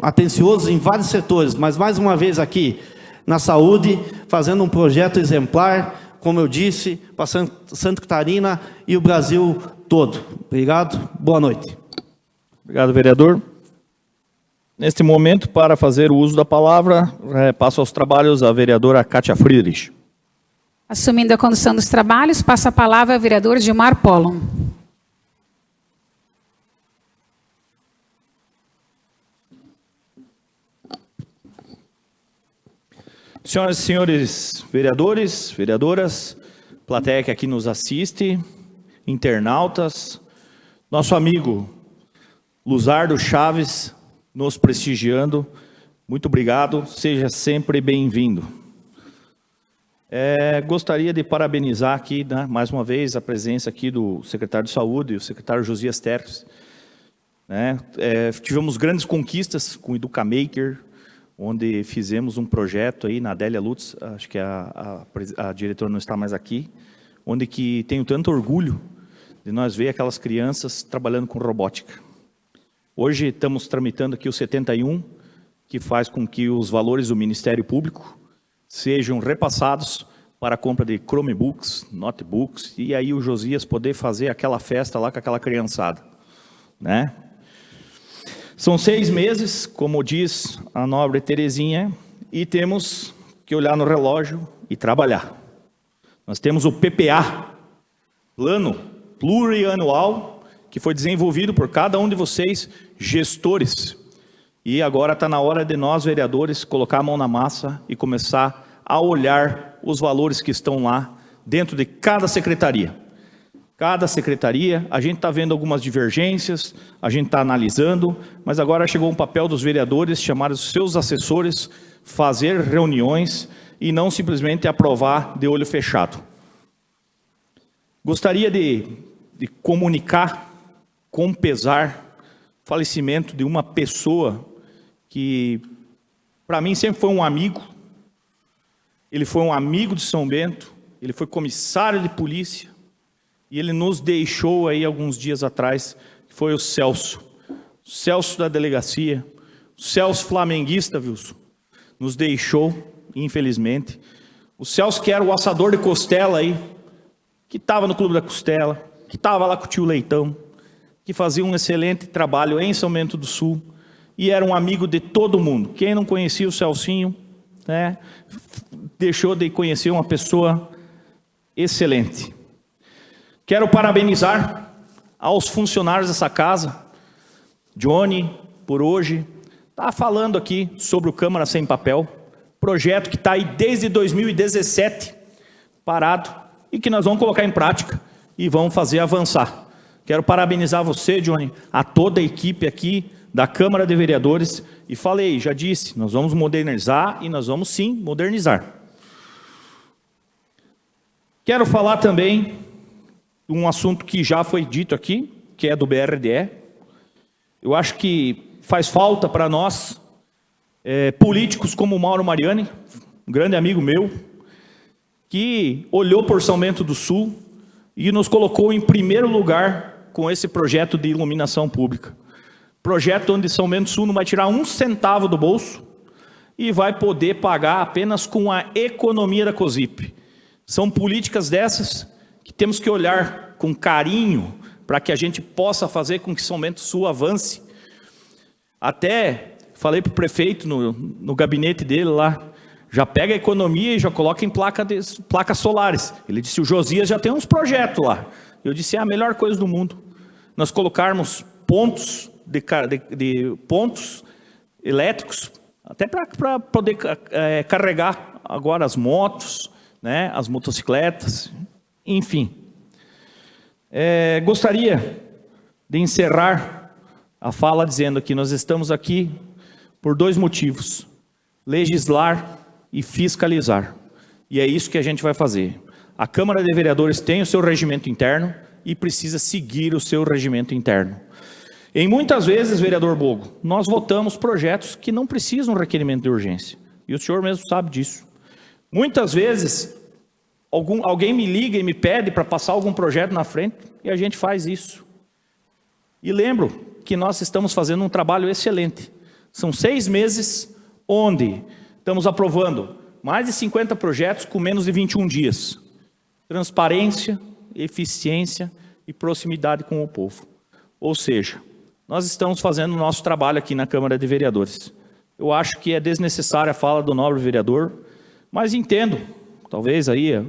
atenciosos em vários setores, mas, mais uma vez aqui, na saúde, fazendo um projeto exemplar, como eu disse, para Santa Catarina e o Brasil todo. Obrigado, boa noite. Obrigado, vereador. Neste momento, para fazer o uso da palavra, passo aos trabalhos a vereadora Kátia Friedrich. Assumindo a condução dos trabalhos, passo a palavra ao vereador Gilmar Pollon. Senhoras e senhores vereadores, vereadoras, plateia que aqui nos assiste, internautas, nosso amigo Luzardo Chaves nos prestigiando, muito obrigado, seja sempre bem-vindo. Gostaria de parabenizar aqui, né, mais uma vez, a presença aqui do secretário de Saúde e o secretário Josias Terres. Tivemos grandes conquistas com o Educamaker, onde fizemos um projeto aí na Adélia Lutz, acho que a diretora não está mais aqui, onde que tenho tanto orgulho de nós ver aquelas crianças trabalhando com robótica. Hoje estamos tramitando aqui o 71, que faz com que os valores do Ministério Público sejam repassados para a compra de Chromebooks, notebooks, e aí o Josias poder fazer aquela festa lá com aquela criançada, né? São 6 meses, como diz a nobre Terezinha, e temos que olhar no relógio e trabalhar. Nós temos o PPA, Plano Plurianual, que foi desenvolvido por cada um de vocês, gestores. E agora está na hora de nós, vereadores, colocar a mão na massa e começar a olhar os valores que estão lá dentro de cada secretaria. Cada secretaria, a gente está vendo algumas divergências, a gente está analisando, mas agora chegou um papel dos vereadores chamar os seus assessores, fazer reuniões e não simplesmente aprovar de olho fechado. Gostaria de comunicar com pesar o falecimento de uma pessoa que, para mim, sempre foi um amigo. Ele foi um amigo de São Bento, ele foi comissário de polícia, e ele nos deixou aí alguns dias atrás, que foi o Celso da delegacia, o Celso flamenguista, Wilson, nos deixou, infelizmente. O Celso que era o assador de costela aí, que estava no Clube da Costela, que estava lá com o tio Leitão, que fazia um excelente trabalho em São Bento do Sul, e era um amigo de todo mundo. Quem não conhecia o Celcinho, né, deixou de conhecer uma pessoa excelente. Quero parabenizar aos funcionários dessa casa. Johnny, por hoje, está falando aqui sobre o Câmara Sem Papel, projeto que está aí desde 2017, parado, e que nós vamos colocar em prática e vamos fazer avançar. Quero parabenizar você, Johnny, a toda a equipe aqui da Câmara de Vereadores, e falei, já disse, nós vamos modernizar e nós vamos sim modernizar. Quero falar também de um assunto que já foi dito aqui, que é do BRDE. Eu acho que faz falta para nós, políticos como o Mauro Mariani, um grande amigo meu, que olhou por São Bento do Sul e nos colocou em primeiro lugar com esse projeto de iluminação pública. Projeto onde São Bento do Sul não vai tirar 1 centavo do bolso e vai poder pagar apenas com a economia da COSIP. São políticas dessas que temos que olhar com carinho para que a gente possa fazer com que São Bento do Sul avance. Até falei para o prefeito no gabinete dele lá, já pega a economia e já coloca em placas solares. Ele disse, o Josias já tem uns projetos lá. Eu disse, é a melhor coisa do mundo. Nós colocarmos pontos pontos elétricos, até para poder carregar agora as motos, né, as motocicletas, enfim. Gostaria de encerrar a fala dizendo que nós estamos aqui por 2 motivos: legislar e fiscalizar. E é isso que a gente vai fazer. A Câmara de Vereadores tem o seu regimento interno e precisa seguir o seu regimento interno. Em muitas vezes, vereador Bogo, nós votamos projetos que não precisam de requerimento de urgência. E o senhor mesmo sabe disso. Muitas vezes, alguém me liga e me pede para passar algum projeto na frente e a gente faz isso. E lembro que nós estamos fazendo um trabalho excelente. São 6 meses onde estamos aprovando mais de 50 projetos com menos de 21 dias. Transparência, eficiência e proximidade com o povo. Ou seja, nós estamos fazendo o nosso trabalho aqui na Câmara de Vereadores. Eu acho que é desnecessária a fala do nobre vereador, mas entendo, talvez aí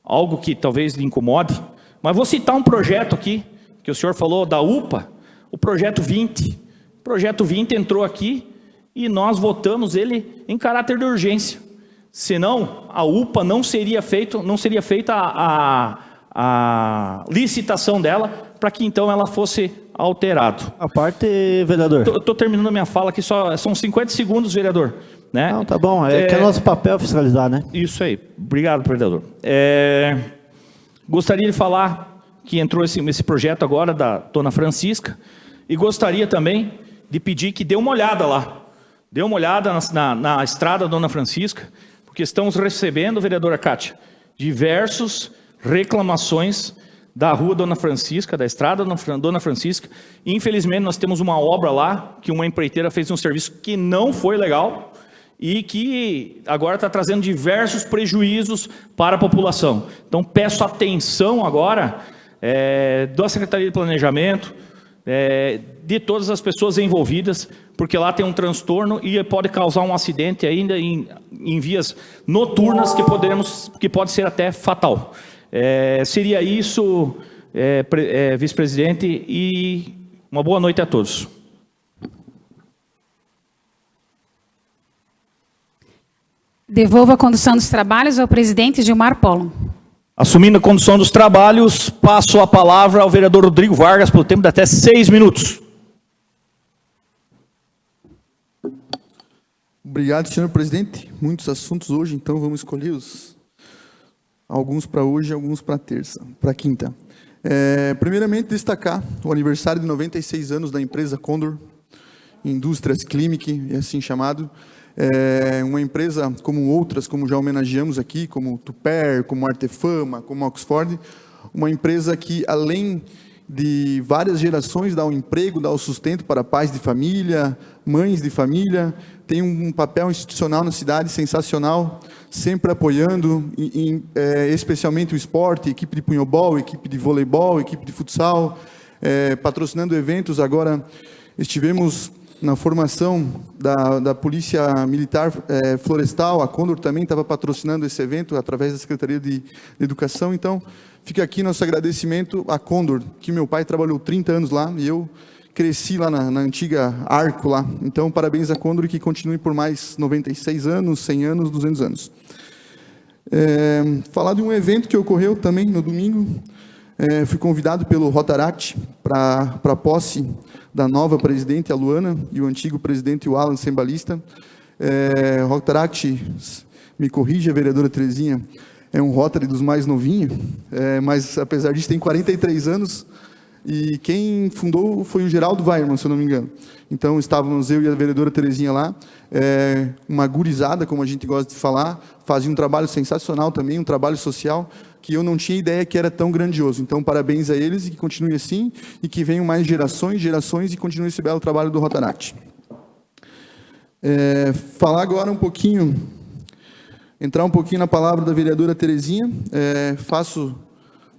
algo que talvez lhe incomode, mas vou citar um projeto aqui, que o senhor falou da UPA, o projeto 20. O projeto 20 entrou aqui e nós votamos ele em caráter de urgência. Senão, a UPA não seria feita a licitação dela, para que então ela fosse alterado. A parte, vereador. Estou terminando a minha fala aqui, são 50 segundos, vereador. Né? Não, tá bom, que é nosso papel fiscalizar, né? Isso aí, obrigado, vereador. Gostaria de falar que entrou esse projeto agora da Dona Francisca, e gostaria também de pedir que dê uma olhada lá. Dê uma olhada na estrada Dona Francisca, porque estamos recebendo, vereadora Kátia, diversas reclamações da rua Dona Francisca, da estrada Dona Francisca. Infelizmente, nós temos uma obra lá, que uma empreiteira fez um serviço que não foi legal, e que agora está trazendo diversos prejuízos para a população. Então, peço atenção agora da Secretaria de Planejamento, de todas as pessoas envolvidas, porque lá tem um transtorno e pode causar um acidente ainda em vias noturnas que pode ser até fatal. Seria isso, vice-presidente, e uma boa noite a todos. Devolvo a condução dos trabalhos ao presidente Gilmar Polo. Assumindo a condução dos trabalhos, passo a palavra ao vereador Rodrigo Vargas, pelo tempo de até 6 minutos. Obrigado, senhor presidente. Muitos assuntos hoje, então vamos escolher alguns para hoje e alguns para quinta. Primeiramente, destacar o aniversário de 96 anos da empresa Condor Indústrias Clinic, assim chamado. Uma empresa como outras, como já homenageamos aqui, como Tupper, como Artefama, como Oxford, uma empresa que, além de várias gerações, dá um emprego, dá o sustento para pais de família, mães de família, tem um papel institucional na cidade sensacional, sempre apoiando, especialmente o esporte, equipe de punhobol, equipe de voleibol, equipe de futsal, patrocinando eventos. Agora estivemos na formação da Polícia Militar Florestal, a Condor também estava patrocinando esse evento através da Secretaria de Educação. Então, fica aqui nosso agradecimento à Condor, que meu pai trabalhou 30 anos lá e eu cresci lá na antiga Arco lá. Então, parabéns à Condor e que continue por mais 96 anos, 100 anos, 200 anos. Falar de um evento que ocorreu também no domingo. Fui convidado pelo Rotaract para a posse da nova presidente, a Luana, e o antigo presidente, o Alan Sembalista. Rotaract, me corrija, vereadora Terezinha, é um Rotary dos mais novinhos, mas apesar disso tem 43 anos, e quem fundou foi o Geraldo Weirman, se eu não me engano. Então estávamos eu e a vereadora Terezinha lá, uma gurizada, como a gente gosta de falar, fazia um trabalho sensacional também, um trabalho social, que eu não tinha ideia que era tão grandioso. Então, parabéns a eles e que continue assim, e que venham mais gerações e continue esse belo trabalho do Rotaract. Falar agora entrar um pouquinho na palavra da vereadora Terezinha. Faço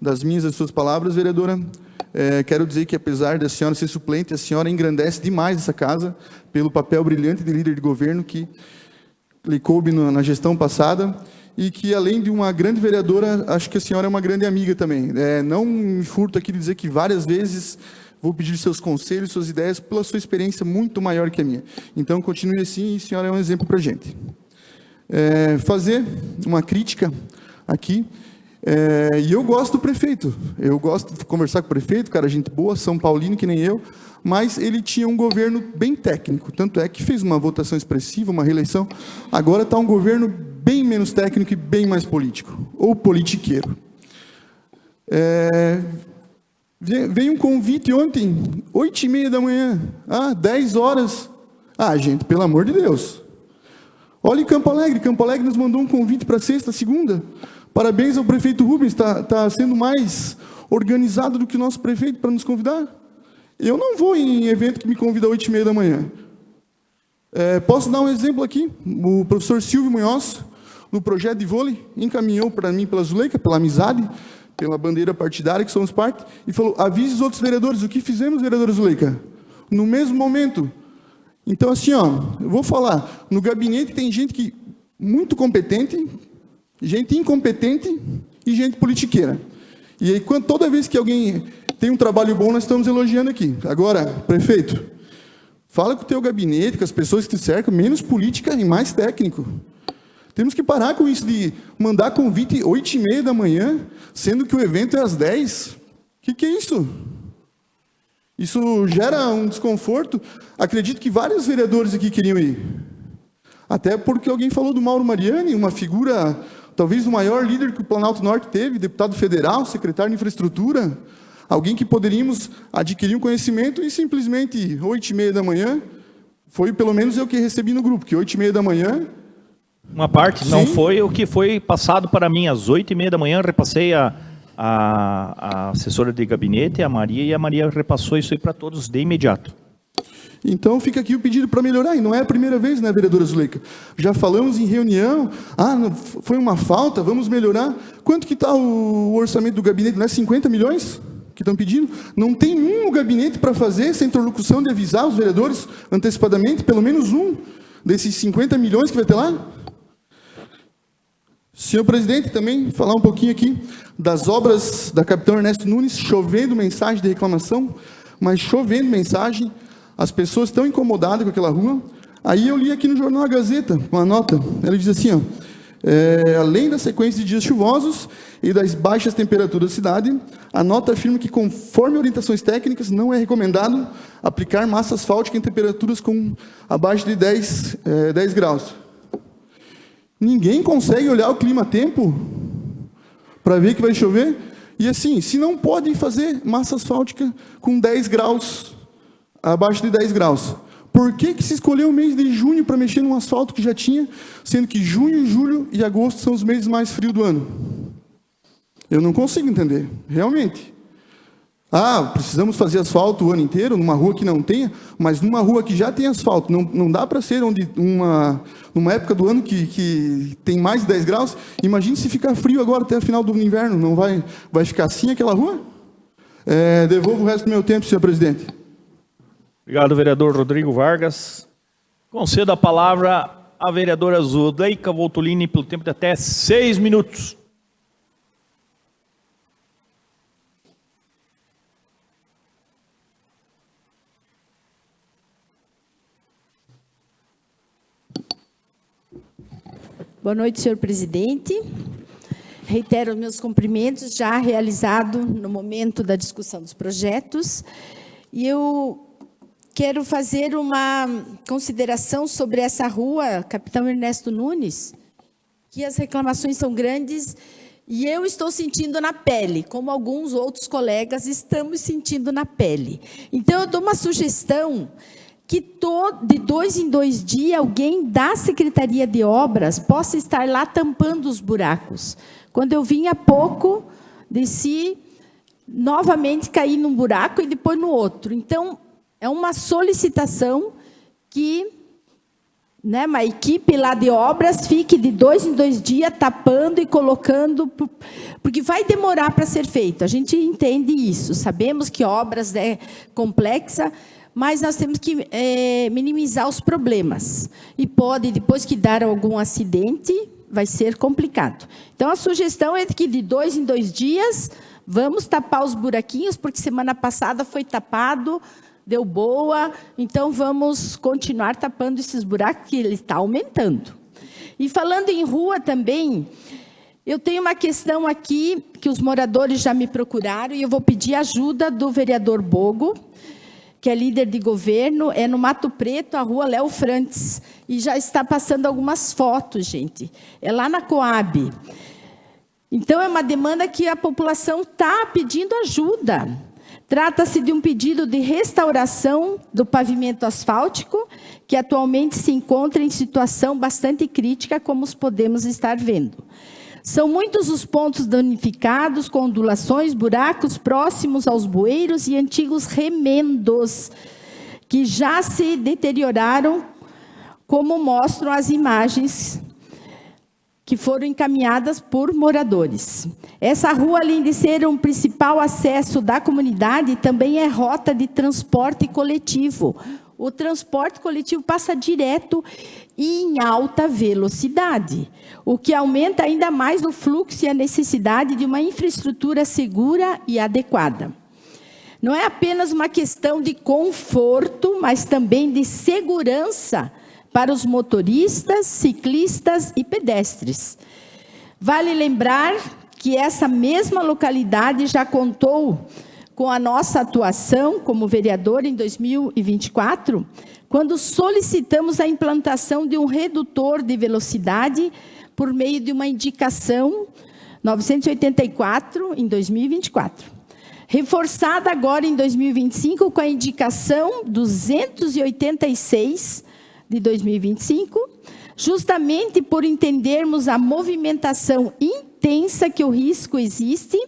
das minhas as suas palavras, vereadora. Quero dizer que, apesar da senhora ser suplente, a senhora engrandece demais essa casa pelo papel brilhante de líder de governo que lhe coube na gestão passada, e que, além de uma grande vereadora, acho que a senhora é uma grande amiga também. Não me furto aqui de dizer que várias vezes vou pedir seus conselhos, suas ideias, pela sua experiência muito maior que a minha. Então, continue assim, e a senhora é um exemplo para a gente. Fazer uma crítica aqui, e eu gosto do prefeito, eu gosto de conversar com o prefeito, cara, gente boa, São Paulino, que nem eu, mas ele tinha um governo bem técnico, tanto é que fez uma votação expressiva, uma reeleição. Agora está um governo bem menos técnico e bem mais político, ou politiqueiro. Veio um convite ontem, 8h30 da manhã, 10 horas. Gente, pelo amor de Deus. Olha em Campo Alegre nos mandou um convite para sexta, segunda. Parabéns ao prefeito Rubens, está sendo mais organizado do que o nosso prefeito para nos convidar. Eu não vou em evento que me convida às 8h30 da manhã. Posso dar um exemplo aqui? O professor Silvio Munhoz, no projeto de vôlei, encaminhou para mim, pela Zuleika, pela amizade, pela bandeira partidária, que somos parte, e falou, avise os outros vereadores. O que fizemos, vereadora Zuleika? No mesmo momento. Então, assim, eu vou falar, no gabinete tem gente muito competente, gente incompetente e gente politiqueira. E aí, toda vez que alguém tem um trabalho bom, nós estamos elogiando aqui. Agora, prefeito, fala com o teu gabinete, com as pessoas que te cercam, menos política e mais técnico. Temos que parar com isso de mandar convite 8h30 da manhã, sendo que o evento é às 10. O que é isso? Isso gera um desconforto. Acredito que vários vereadores aqui queriam ir. Até porque alguém falou do Mauro Mariani, uma figura, talvez o maior líder que o Planalto Norte teve, deputado federal, secretário de infraestrutura, alguém que poderíamos adquirir um conhecimento e simplesmente 8h30 da manhã, foi pelo menos eu que recebi no grupo, que 8h30 da manhã... Uma parte, sim. Não foi o que foi passado para mim, às 8h30 da manhã, repassei a assessora de gabinete, a Maria, e a Maria repassou isso aí para todos de imediato. Então fica aqui o pedido para melhorar, e não é a primeira vez, né, vereadora Zuleika? Já falamos em reunião, foi uma falta, vamos melhorar. Quanto que está o orçamento do gabinete? Não é 50 milhões que estão pedindo? Não tem um gabinete para fazer essa interlocução de avisar os vereadores antecipadamente, pelo menos um desses 50 milhões que vai ter lá? Senhor presidente, também falar um pouquinho aqui das obras da Capitão Ernesto Nunes, chovendo mensagem de reclamação, mas chovendo mensagem, as pessoas estão incomodadas com aquela rua. Aí eu li aqui no jornal A Gazeta, uma nota, ela diz assim, além da sequência de dias chuvosos e das baixas temperaturas da cidade, a nota afirma que, conforme orientações técnicas, não é recomendado aplicar massa asfáltica em temperaturas abaixo de 10 graus. Ninguém consegue olhar o clima-tempo para ver que vai chover. E assim, se não podem fazer massa asfáltica com 10 graus, abaixo de 10 graus, por que se escolheu o mês de junho para mexer num asfalto que já tinha, sendo que junho, julho e agosto são os meses mais frios do ano? Eu não consigo entender, realmente. Precisamos fazer asfalto o ano inteiro, numa rua que não tenha, mas numa rua que já tem asfalto, não dá para ser numa época do ano que tem mais de 10 graus. Imagine se ficar frio agora até o final do inverno, não vai ficar assim aquela rua? Devolvo o resto do meu tempo, senhor presidente. Obrigado, vereador Rodrigo Vargas. Concedo a palavra à vereadora Zuleika Voltolini pelo tempo de até 6 minutos. Boa noite, senhor presidente. Reitero meus cumprimentos já realizado no momento da discussão dos projetos. E eu quero fazer uma consideração sobre essa rua, Capitão Ernesto Nunes, que as reclamações são grandes e eu estou sentindo na pele, como alguns outros colegas estamos sentindo na pele. Então, eu dou uma sugestão que de 2 em 2 dias alguém da Secretaria de Obras possa estar lá tampando os buracos. Quando eu vim há pouco, desci, novamente caí num buraco e depois no outro. Então, é uma solicitação que uma equipe lá de obras fique de 2 em 2 dias tapando e colocando, porque vai demorar para ser feito. A gente entende isso, sabemos que obras é complexa, mas nós temos que minimizar os problemas. E pode, depois que dar algum acidente, vai ser complicado. Então, a sugestão é que de 2 em 2 dias, vamos tapar os buraquinhos, porque semana passada foi tapado, deu boa, então vamos continuar tapando esses buracos, que ele está aumentando. E falando em rua também, eu tenho uma questão aqui, que os moradores já me procuraram, e eu vou pedir ajuda do vereador Bogo, que é líder de governo, é no Mato Preto, a rua Léo Frantes, e já está passando algumas fotos, gente. É lá na Coab. Então, é uma demanda que a população está pedindo ajuda. Trata-se de um pedido de restauração do pavimento asfáltico, que atualmente se encontra em situação bastante crítica, como podemos estar vendo. São muitos os pontos danificados, com ondulações, buracos próximos aos bueiros e antigos remendos, que já se deterioraram, como mostram as imagens que foram encaminhadas por moradores. Essa rua, além de ser um principal acesso da comunidade, também é rota de transporte coletivo. O transporte coletivo passa direto e em alta velocidade, o que aumenta ainda mais o fluxo e a necessidade de uma infraestrutura segura e adequada. Não é apenas uma questão de conforto, mas também de segurança para os motoristas, ciclistas e pedestres. Vale lembrar que essa mesma localidade já contou com a nossa atuação como vereador em 2024, quando solicitamos a implantação de um redutor de velocidade por meio de uma indicação 984 em 2024. Reforçada agora em 2025 com a indicação 286 de 2025, justamente por entendermos a movimentação intensa que o risco existe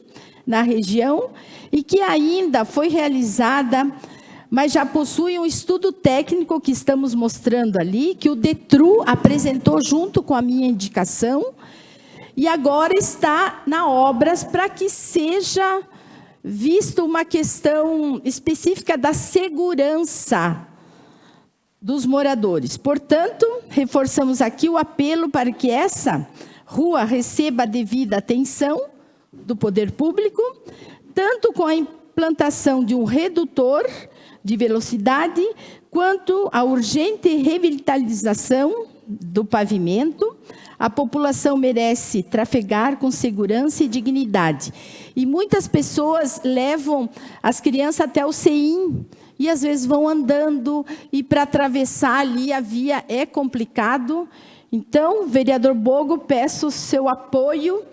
na região e que ainda foi realizada, mas já possui um estudo técnico que estamos mostrando ali, que o DETRU apresentou junto com a minha indicação, e agora está na obras para que seja visto uma questão específica da segurança dos moradores. Portanto, reforçamos aqui o apelo para que essa rua receba a devida atenção do poder público, tanto com a implantação de um redutor de velocidade, quanto a urgente revitalização do pavimento. A população merece trafegar com segurança e dignidade. E muitas pessoas levam as crianças até o CEIM, e às vezes vão andando, e para atravessar ali a via é complicado. Então, vereador Bogo, peço seu apoio,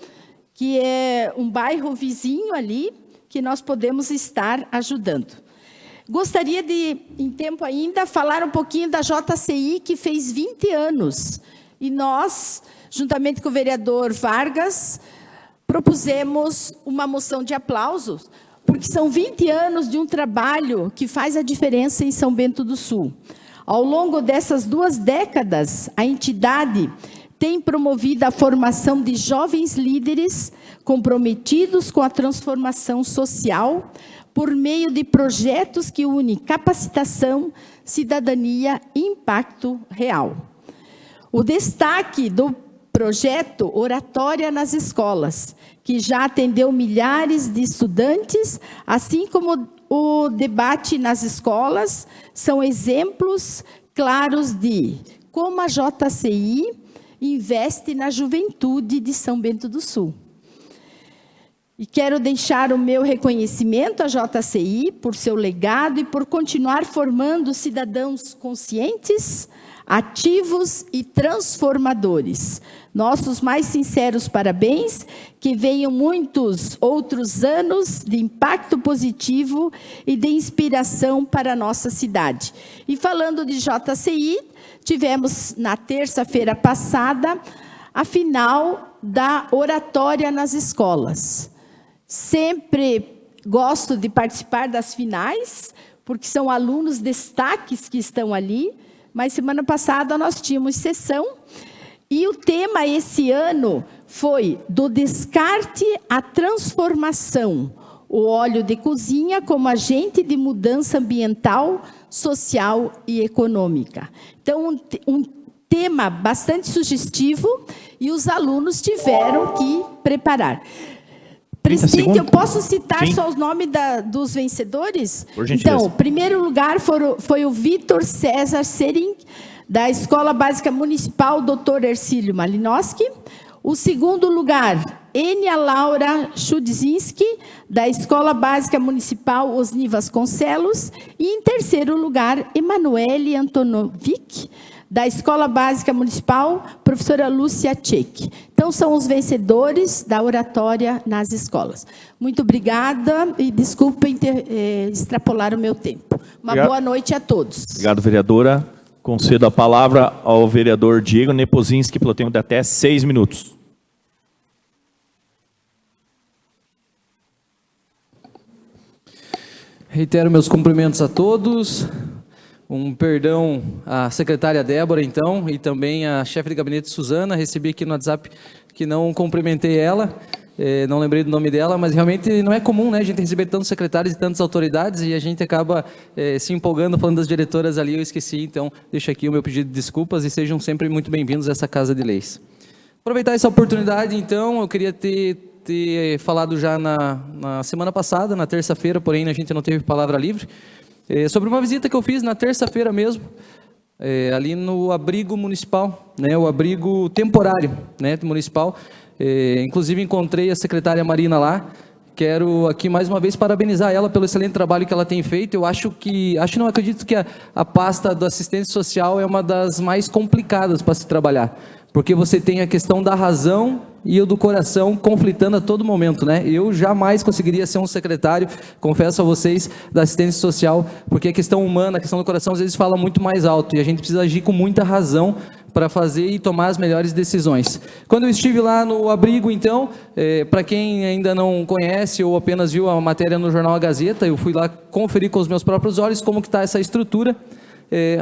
que é um bairro vizinho ali, que nós podemos estar ajudando. Gostaria de, em tempo ainda, falar um pouquinho da JCI, que fez 20 anos. E nós, juntamente com o vereador Vargas, propusemos uma moção de aplausos, porque são 20 anos de um trabalho que faz a diferença em São Bento do Sul. Ao longo dessas 2 décadas, a entidade tem promovido a formação de jovens líderes comprometidos com a transformação social por meio de projetos que unem capacitação, cidadania e impacto real. O destaque do projeto Oratória nas Escolas, que já atendeu milhares de estudantes, assim como o debate nas escolas, são exemplos claros de como a JCI investe na juventude de São Bento do Sul. E quero deixar o meu reconhecimento à JCI por seu legado e por continuar formando cidadãos conscientes, ativos e transformadores. Nossos mais sinceros parabéns, que venham muitos outros anos de impacto positivo e de inspiração para a nossa cidade. E falando de JCI, tivemos na terça-feira passada a final da Oratória nas Escolas. Sempre gosto de participar das finais, porque são alunos destaques que estão ali, mas semana passada nós tínhamos sessão, e o tema esse ano foi do descarte à transformação, o óleo de cozinha como agente de mudança ambiental, social e econômica. Então, um tema bastante sugestivo, e os alunos tiveram que preparar. Presidente, eu posso citar só os nomes dos vencedores? Por gentileza. Então, primeiro lugar foi o Vitor César Serim, da Escola Básica Municipal Dr. Ercílio Malinowski. O segundo lugar, Enia Laura Chudzinski, da Escola Básica Municipal Osni Vasconcelos. E em terceiro lugar, Emanuele Antonovic, Da Escola Básica Municipal, professora Lúcia Tchek. Então, são os vencedores da oratória nas escolas. Muito obrigada e desculpem extrapolar o meu tempo. Uma boa noite a todos. Obrigado, vereadora. Concedo a palavra ao vereador Diego Nepozinski pelo tempo de até 6 minutos. Reitero meus cumprimentos a todos. Um perdão à secretária Débora, então, e também à chefe de gabinete Suzana. Recebi aqui no WhatsApp que não cumprimentei ela, não lembrei do nome dela, mas realmente não é comum, né, a gente receber tantos secretários e tantas autoridades, e a gente acaba se empolgando falando das diretoras ali, eu esqueci, então deixo aqui o meu pedido de desculpas e sejam sempre muito bem-vindos a essa Casa de Leis. Aproveitar essa oportunidade, então, eu queria ter falado já na semana passada, na terça-feira, porém a gente não teve palavra livre, sobre uma visita que eu fiz na terça-feira mesmo, ali no abrigo municipal, né, o abrigo temporário, né, municipal. Inclusive encontrei a secretária Marina lá. Quero aqui mais uma vez parabenizar ela pelo excelente trabalho que ela tem feito. Eu acredito que a pasta da assistência social é uma das mais complicadas para se trabalhar, porque você tem a questão da razão e o do coração conflitando a todo momento, né? Eu jamais conseguiria ser um secretário, confesso a vocês, da assistência social, porque a questão humana, a questão do coração, às vezes fala muito mais alto, e a gente precisa agir com muita razão para fazer e tomar as melhores decisões. Quando eu estive lá no abrigo, então, para quem ainda não conhece ou apenas viu a matéria no jornal A Gazeta, eu fui lá conferir com os meus próprios olhos como que está essa estrutura.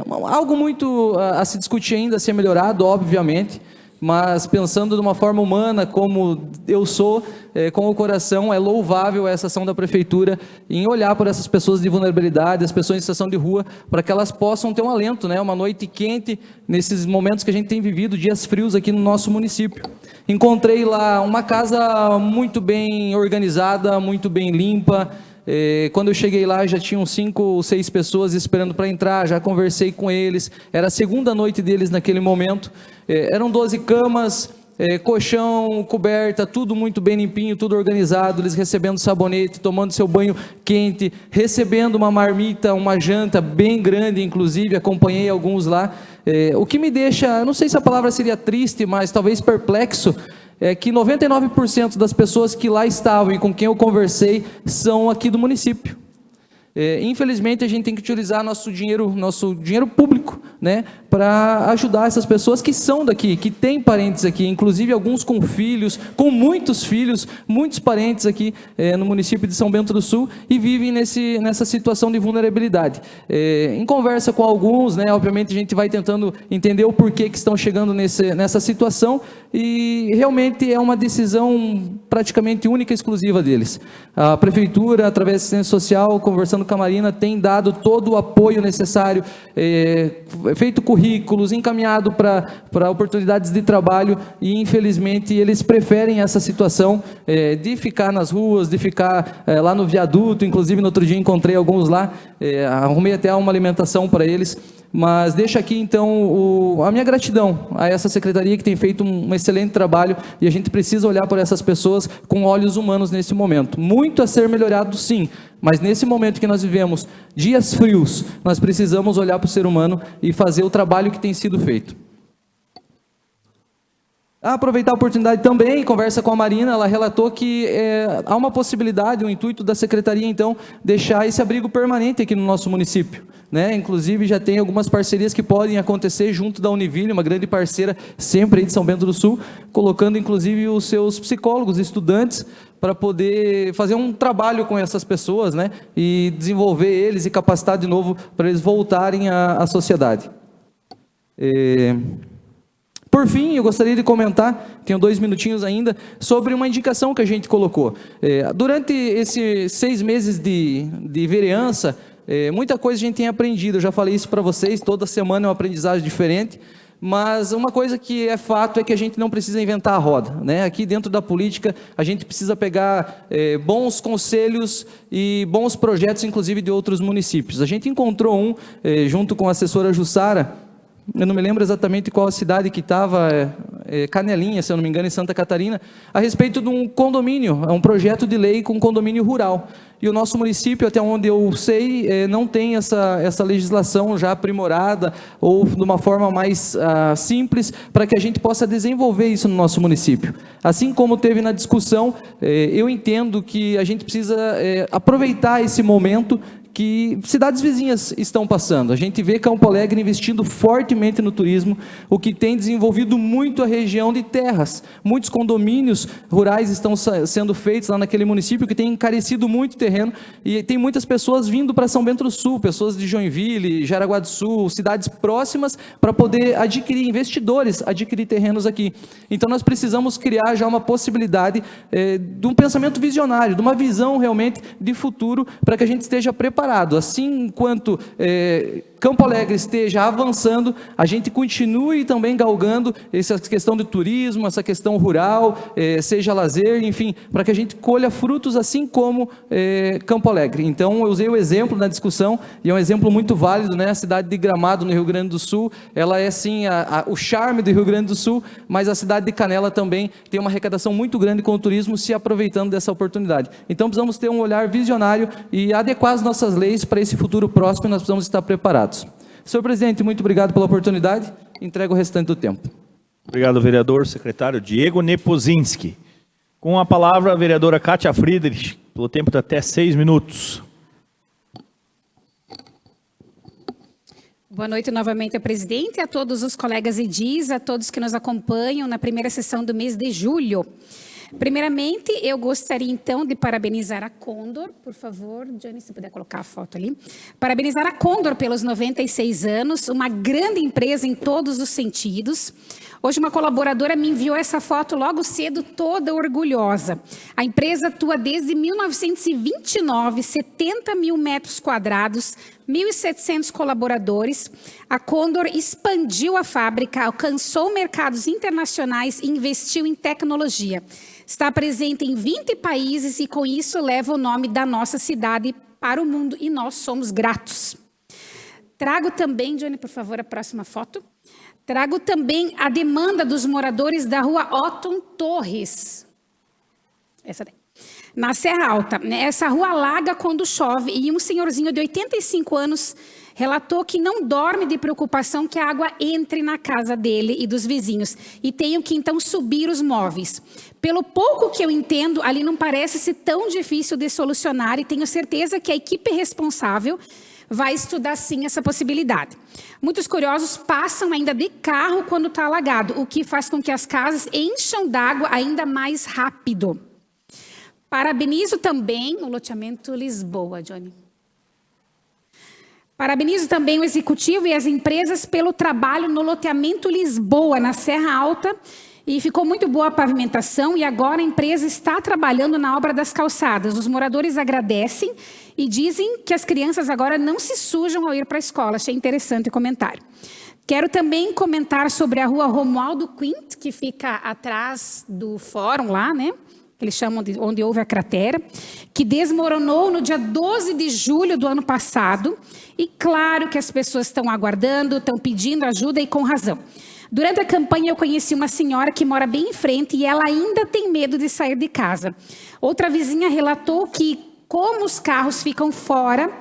Algo muito a se discutir ainda, a ser melhorado, obviamente, mas pensando de uma forma humana, como eu sou, com o coração, é louvável essa ação da Prefeitura em olhar por essas pessoas de vulnerabilidade, as pessoas em situação de rua, para que elas possam ter um alento, né? Uma noite quente, nesses momentos que a gente tem vivido, dias frios aqui no nosso município. Encontrei lá uma casa muito bem organizada, muito bem limpa. Quando eu cheguei lá, já tinham 5 ou 6 pessoas esperando para entrar, já conversei com eles, era a segunda noite deles naquele momento, eram 12 camas, colchão, coberta, tudo muito bem limpinho, tudo organizado, eles recebendo sabonete, tomando seu banho quente, recebendo uma marmita, uma janta bem grande, inclusive, acompanhei alguns lá. O que me deixa, não sei se a palavra seria triste, mas talvez perplexo, é que 99% das pessoas que lá estavam e com quem eu conversei são aqui do município. Infelizmente, a gente tem que utilizar nosso dinheiro público, né, para ajudar essas pessoas que são daqui, que têm parentes aqui, inclusive alguns com filhos, com muitos filhos, muitos parentes aqui no município de São Bento do Sul e vivem nessa situação de vulnerabilidade. Em conversa com alguns, né, obviamente a gente vai tentando entender o porquê que estão chegando nessa situação, e realmente é uma decisão praticamente única e exclusiva deles. A Prefeitura, através da assistência social, conversando com a Marina, tem dado todo o apoio necessário, feito currículos, encaminhado para oportunidades de trabalho, e infelizmente eles preferem essa situação de ficar nas ruas, de ficar lá no viaduto. Inclusive no outro dia encontrei alguns lá, arrumei até uma alimentação para eles. Mas deixo aqui, então, a minha gratidão a essa secretaria que tem feito um excelente trabalho, e a gente precisa olhar por essas pessoas com olhos humanos nesse momento. Muito a ser melhorado, sim, mas nesse momento que nós vivemos, dias frios, nós precisamos olhar para o ser humano e fazer o trabalho que tem sido feito. Aproveitar a oportunidade também, conversa com a Marina, ela relatou que há uma possibilidade, um intuito da secretaria, então, deixar esse abrigo permanente aqui no nosso município, né? Inclusive já tem algumas parcerias que podem acontecer junto da Univille, uma grande parceira sempre aí de São Bento do Sul, colocando inclusive os seus psicólogos, estudantes, para poder fazer um trabalho com essas pessoas, né? E desenvolver eles e capacitar de novo para eles voltarem à sociedade. Por fim, eu gostaria de comentar, tenho 2 minutinhos ainda, sobre uma indicação que a gente colocou. Durante esses 6 meses de vereança, muita coisa a gente tem aprendido, eu já falei isso para vocês, toda semana é uma aprendizagem diferente, mas uma coisa que é fato é que a gente não precisa inventar a roda, né? Aqui dentro da política, a gente precisa pegar bons conselhos e bons projetos, inclusive de outros municípios. A gente encontrou junto com a assessora Jussara, eu não me lembro exatamente qual a cidade que estava, Canelinha, se eu não me engano, em Santa Catarina, a respeito de um condomínio, um projeto de lei com condomínio rural. E o nosso município, até onde eu sei, não tem essa legislação já aprimorada ou de uma forma mais simples para que a gente possa desenvolver isso no nosso município. Assim como teve na discussão, eu entendo que a gente precisa aproveitar esse momento que cidades vizinhas estão passando. A gente vê Campo Alegre investindo fortemente no turismo, o que tem desenvolvido muito a região de terras. Muitos condomínios rurais estão sendo feitos lá naquele município, que tem encarecido muito o terreno, e tem muitas pessoas vindo para São Bento do Sul, pessoas de Joinville, Jaraguá do Sul, cidades próximas, para poder adquirir, investidores, adquirir terrenos aqui. Então nós precisamos criar já uma possibilidade de um pensamento visionário, de uma visão realmente de futuro, para que a gente esteja preparado. Assim, enquanto Campo Alegre esteja avançando, a gente continue também galgando essa questão de turismo, essa questão rural, seja lazer, enfim, para que a gente colha frutos assim como Campo Alegre. Então, eu usei o exemplo na discussão, e é um exemplo muito válido, né? A cidade de Gramado, no Rio Grande do Sul, ela é sim o charme do Rio Grande do Sul, mas a cidade de Canela também tem uma arrecadação muito grande com o turismo, se aproveitando dessa oportunidade. Então, precisamos ter um olhar visionário e adequar as nossas leis para esse futuro próximo, e nós precisamos estar preparados. Senhor presidente, muito obrigado pela oportunidade. Entrego o restante do tempo. Obrigado, vereador secretário Diego Nepozinski. Com a palavra, a vereadora Kátia Friedrich, pelo tempo de até 6 minutos. Boa noite novamente ao presidente, a todos os colegas edis, a todos que nos acompanham na primeira sessão do mês de julho. Primeiramente, eu gostaria, então, de parabenizar a Condor, por favor, Johnny, se puder colocar a foto ali. Parabenizar a Condor pelos 96 anos, uma grande empresa em todos os sentidos. Hoje, uma colaboradora me enviou essa foto logo cedo, toda orgulhosa. A empresa atua desde 1929, 70 mil metros quadrados, 1.700 colaboradores. A Condor expandiu a fábrica, alcançou mercados internacionais e investiu em tecnologia. Está presente em 20 países e, com isso, leva o nome da nossa cidade para o mundo e nós somos gratos. Trago também, Johnny, por favor, a próxima foto. Trago também a demanda dos moradores da rua Otton Torres. Essa daí. Na Serra Alta. Essa rua alaga quando chove e um senhorzinho de 85 anos relatou que não dorme de preocupação que a água entre na casa dele e dos vizinhos e tenham que então subir os móveis. Pelo pouco que eu entendo, ali não parece ser tão difícil de solucionar e tenho certeza que a equipe responsável vai estudar sim essa possibilidade. Muitos curiosos passam ainda de carro quando está alagado, o que faz com que as casas encham d'água ainda mais rápido. Parabenizo também o loteamento Lisboa, Johnny. Parabenizo também o executivo e as empresas pelo trabalho no loteamento Lisboa, na Serra Alta, e ficou muito boa a pavimentação e agora a empresa está trabalhando na obra das calçadas. Os moradores agradecem e dizem que as crianças agora não se sujam ao ir para a escola. Achei interessante o comentário. Quero também comentar sobre a rua Romualdo Quint, que fica atrás do fórum lá, né? Que eles chamam de onde houve a cratera, que desmoronou no dia 12 de julho do ano passado. E claro que as pessoas estão aguardando, estão pedindo ajuda e com razão. Durante a campanha eu conheci uma senhora que mora bem em frente e ela ainda tem medo de sair de casa. Outra vizinha relatou que, como os carros ficam fora,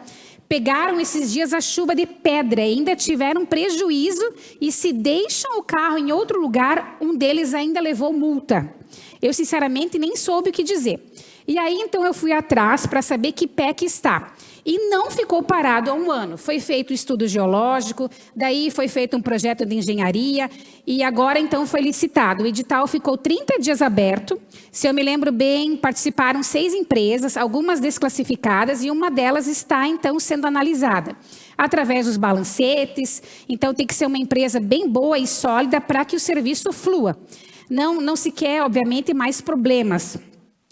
pegaram esses dias a chuva de pedra e ainda tiveram prejuízo e se deixam o carro em outro lugar, um deles ainda levou multa. Eu, sinceramente, nem soube o que dizer. E aí, então, eu fui atrás para saber que pé que está. E não ficou parado há um ano. Foi feito estudo geológico, daí foi feito um projeto de engenharia e agora, então, foi licitado. O edital ficou 30 dias aberto. Se eu me lembro bem, participaram 6 empresas, algumas desclassificadas, e uma delas está, então, sendo analisada através dos balancetes. Então, tem que ser uma empresa bem boa e sólida para que o serviço flua. Não se quer, obviamente, mais problemas.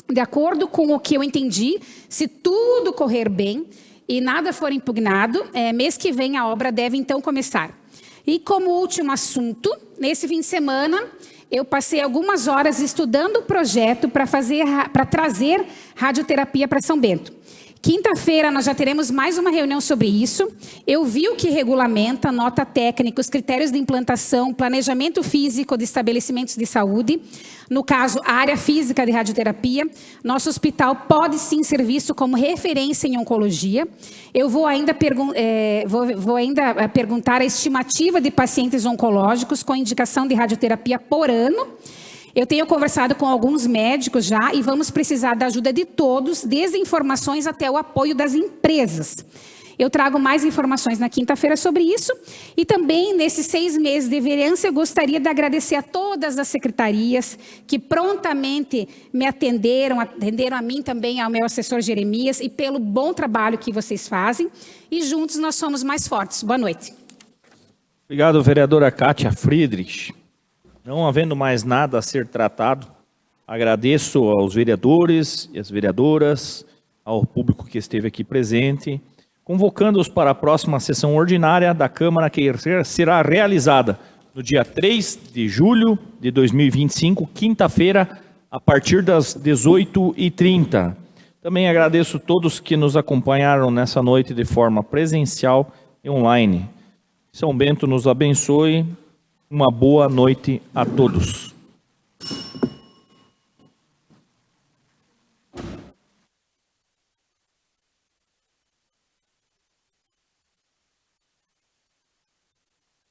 De acordo com o que eu entendi, se tudo correr bem e nada for impugnado, mês que vem a obra deve então começar. E como último assunto, nesse fim de semana, eu passei algumas horas estudando o projeto para trazer radioterapia para São Bento. Quinta-feira nós já teremos mais uma reunião sobre isso. Eu vi o que regulamenta, nota técnica, os critérios de implantação, planejamento físico de estabelecimentos de saúde. No caso, a área física de radioterapia. Nosso hospital pode sim ser visto como referência em oncologia. Eu vou ainda perguntar a estimativa de pacientes oncológicos com indicação de radioterapia por ano. Eu tenho conversado com alguns médicos já e vamos precisar da ajuda de todos, desde informações até o apoio das empresas. Eu trago mais informações na quinta-feira sobre isso. E também, nesses 6 meses de vereança, eu gostaria de agradecer a todas as secretarias que prontamente me atenderam a mim também, ao meu assessor Jeremias, e pelo bom trabalho que vocês fazem. E juntos nós somos mais fortes. Boa noite. Obrigado, vereadora Kátia Friedrich. Não havendo mais nada a ser tratado, agradeço aos vereadores e às vereadoras, ao público que esteve aqui presente, convocando-os para a próxima sessão ordinária da Câmara, que será realizada no dia 3 de julho de 2025, quinta-feira, a partir das 18h30. Também agradeço a todos que nos acompanharam nessa noite de forma presencial e online. São Bento nos abençoe. Uma boa noite a todos.